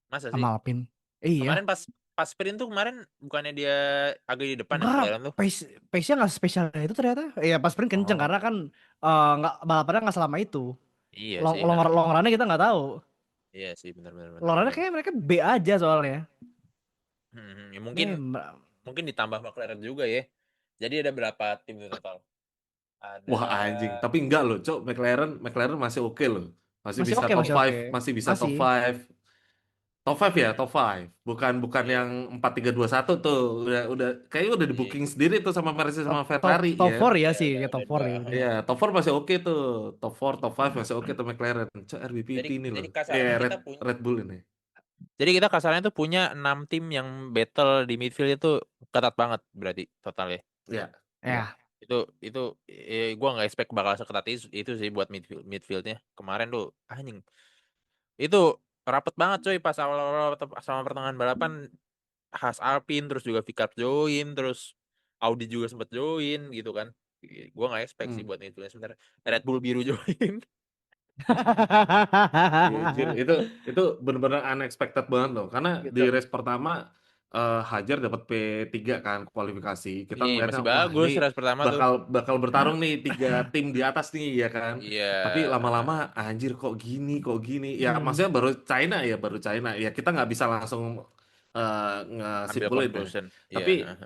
Masa sih? sama Alpine. Iya. Kemarin pas sprint tuh kemarin bukannya dia agak di depan ya Enggak, McLaren tuh? pace-nya nggak spesial itu ternyata. Iya, pas sprint kenceng Oh. karena kan nggak balapannya nggak selama itu. Iya sih. Long runnya kita nggak tahu. Iya sih, benar. Long runnya kayak mereka B aja soalnya. Ya mungkin ditambah McLaren juga ya. Jadi ada berapa tim itu total? Ada Wah anjing, tapi enggak loh, Cok. McLaren masih oke loh. Masih Masih bisa oke, top masih 5, oke. masih bisa top Masih. 5. Top 5 ya, top 5. Bukan Iya. yang 4-3-2-1 tuh. Udah kayaknya udah di Iya. booking sendiri tuh sama Mercedes sama Ferrari Top ya. 4 ya Iya, sih, udah ya top 4 ya. dua. Iya, top 4 masih oke tuh. Top 4, top 5 masih oke tuh McLaren. Cok, RBPT ini loh. Jadi kasarnya kita punya. Red Bull ini. Jadi kita kasarnya tuh punya 6 tim yang battle di midfield itu ketat banget berarti totalnya. Iya. Ya. Itu gua nggak expect bakal seketat itu sih buat midfieldnya. Kemarin tuh anjing. Itu rapet banget coy pas awal-awal sama pertengahan balapan. Haas Alpine terus juga Vickers join, terus Audi juga sempat join gitu kan. Gua nggak expect sih buat midfield sebenarnya. Red Bull biru join. Iya, anjir. Itu benar-benar unexpected banget loh. Karena di Gitu. race pertama Hajar dapat P3 kan kualifikasi. Kita ngeliatnya Masih wah bagus ini race pertama tuh. bakal bertarung nih 3 tim di atas nih ya kan. Iya. Tapi lama-lama anjir kok gini. Ya maksudnya baru China. Ya kita nggak bisa langsung Ambil ngesimpulin ya. conclusion.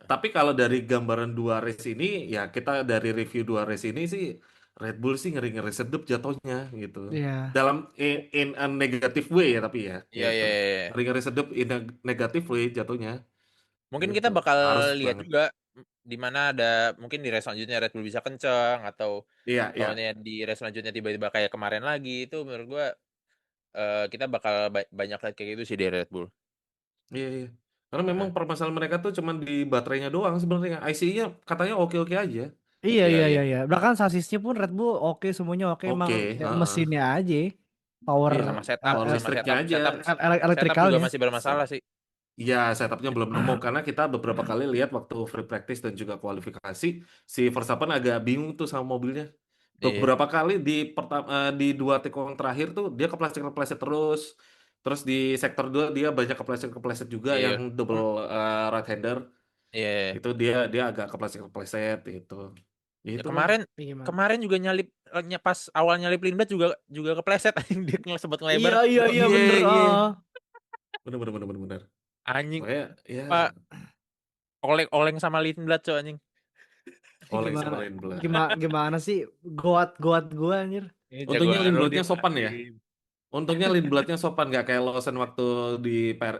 Tapi kalau dari gambaran 2 race ini ya kita dari review 2 race ini sih Red Bull sih ngeri-ngeri sedep jatuhnya gitu. Iya. Dalam in a negative way ya tapi ya. Iya. Gitu. Ngeri-ngeri sedep in a negative way jatuhnya. Mungkin Gitu. kita bakal Harus lihat banget. juga di mana ada mungkin di race selanjutnya Red Bull bisa kencang atau Iya. di race selanjutnya tiba-tiba kayak kemarin lagi itu menurut gua kita bakal banyak lihat kayak gitu sih di Red Bull. Iya. Karena memang permasalahan mereka tuh cuma di baterainya doang sebenarnya. IC-nya katanya oke-oke aja. Iya. Iya. Bahkan sasisnya pun Red Bull oke, semuanya oke, emang Oke, ya heeh. mesinnya aja. Power Iya, Sama setup, power listriknya aja. setup elektrikalnya. juga masih bermasalah sih. Iya, setupnya belum nemu karena kita beberapa kali lihat waktu free practice dan juga kualifikasi si Verstappen agak bingung tuh sama mobilnya. Iya. Beberapa kali di 2 tikungan terakhir tuh dia kepleset terus. Terus di sektor 2 dia banyak kepleset juga Iya. yang double right hander. Iya. Itu dia agak kepleset-kepleset gitu. Ya Ya itulah. kemarin Gimana? kemarin juga pas awal nyalip Lindblad juga kepleset anjing dia sempat ngelebar. Iya Iya, bener. iya. Oh. Bener, bener, bener, bener, bener. Anjing Makanya ya Pak oleng sama Lindblad cok anjing. oleng sama Gimana? Lindblad. Gimana sih? Goat gua anjir. Ini Untungnya jagoan lu Lindbladnya Dim. sopan ya. Dim. Untungnya Lindbladnya sopan, nggak kayak Lawson waktu di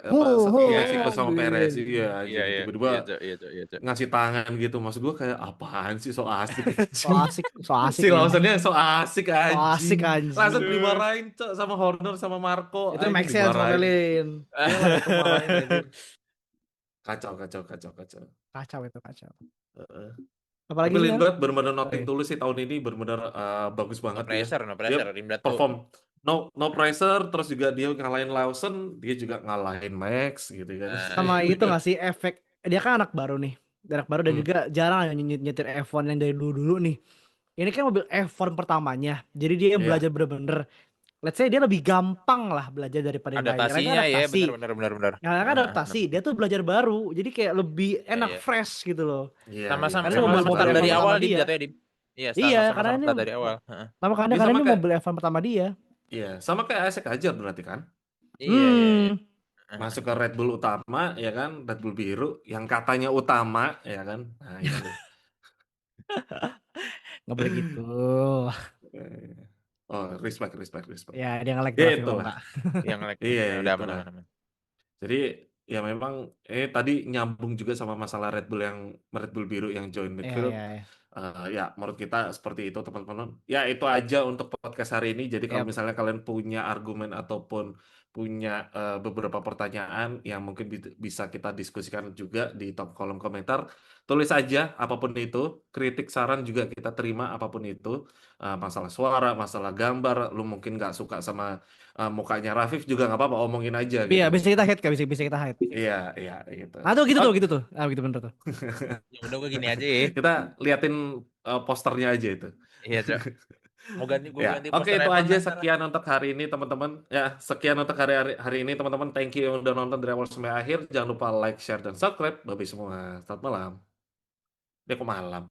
Ho ho di ho. Meksiko sama Perez. Iya. Iya, Iya anjing. iya Tiba-tiba iya cok iya cok iya cok. ngasih tangan gitu. Maksud gue kayak apaan sih, so asik So anjing. asik, so Si asik emang. Lawsonnya so asik So anjing. asik Langsung anjing. dimarahin cok sama Horner sama Marco. Itu Anjing make sense dimarahin. ngomelin. Dia langsung marahin anjir. Kacau, kacau, kacau, kacau. Kacau itu kacau. Heeh. Apalagi Tapi sih Nel? Lindblad benar-benar Oh, nothing iya. tulus sih tahun ini, benar-benar bagus No banget dia. pressure, no Dia pressure. Lindblad tuh perform no pressure, terus juga dia ngalahin Lawson, dia juga ngalahin Max gitu kan. Sama iya itu bener. gak sih efek dia kan anak baru nih. Anak baru dan Hmm, juga jarang nyetir F1 yang dari dulu-dulu nih. Ini kan mobil F1 pertamanya. Jadi dia yang ya, belajar bener-bener. Let's say dia lebih gampang lah belajar daripada yang lain. Yang lain kan Adaptasinya ya adaptasi. bener bener bener bener. Yang lain kan adaptasi. Dia tuh belajar baru. Jadi kayak lebih Iya enak iya. fresh gitu loh. iya, iya, Sama-sama Karena ini betul, sama-sama mobil betul, start mobil dari F1 betul. pertama awal Dim dia. jatuhnya Dim. Iya, Iya, karena sama-sama ini start dari awal. Heeh. Dia karena sama ini kayak, mobil F1 pertama dia. iya, sama kayak Isaac Ajar berarti kan. Iya iya iya. Hmm, Masuk ke Red Bull utama, ya kan, Red Bull biru, yang katanya utama, ya kan. Nah itu. nggak boleh gitu. Eh, Oh, respect, respect, respect. Ya dia nge-lag tuh Ya Raffi kalau itulah. nggak. Yang like tuh. Iya, Ya udah aman itulah. aman aman. Jadi ya memang tadi nyambung juga sama masalah Red Bull biru yang join Iya midfield. iya iya. Ya menurut kita seperti itu teman-teman. Ya itu aja untuk podcast hari ini. Jadi kalau Yap. misalnya kalian punya argumen ataupun punya beberapa pertanyaan yang mungkin bisa kita diskusikan juga di top kolom komentar, tulis aja apapun itu. Kritik saran juga kita terima apapun itu. Masalah suara, masalah gambar, lu mungkin nggak suka sama mukanya Rafif juga nggak apa-apa, omongin aja Iya, gitu. bisa kita hate kan, bisa kita hate. Iya, iya, gitu. Nah, tuh Oke, gitu tuh. Ah, gitu bener tuh. Ya udah gue gini aja ya. kita liatin posternya aja itu. Iya, Cok. Gue Ya, ganti oke poster itu F1 aja ntar. sekian untuk hari ini teman-teman. Ya, sekian untuk hari ini teman-teman. Thank you yang udah nonton dari awal sampai akhir. Jangan lupa like, share, dan subscribe. Bye semua. Selamat malam. Dia kok malam.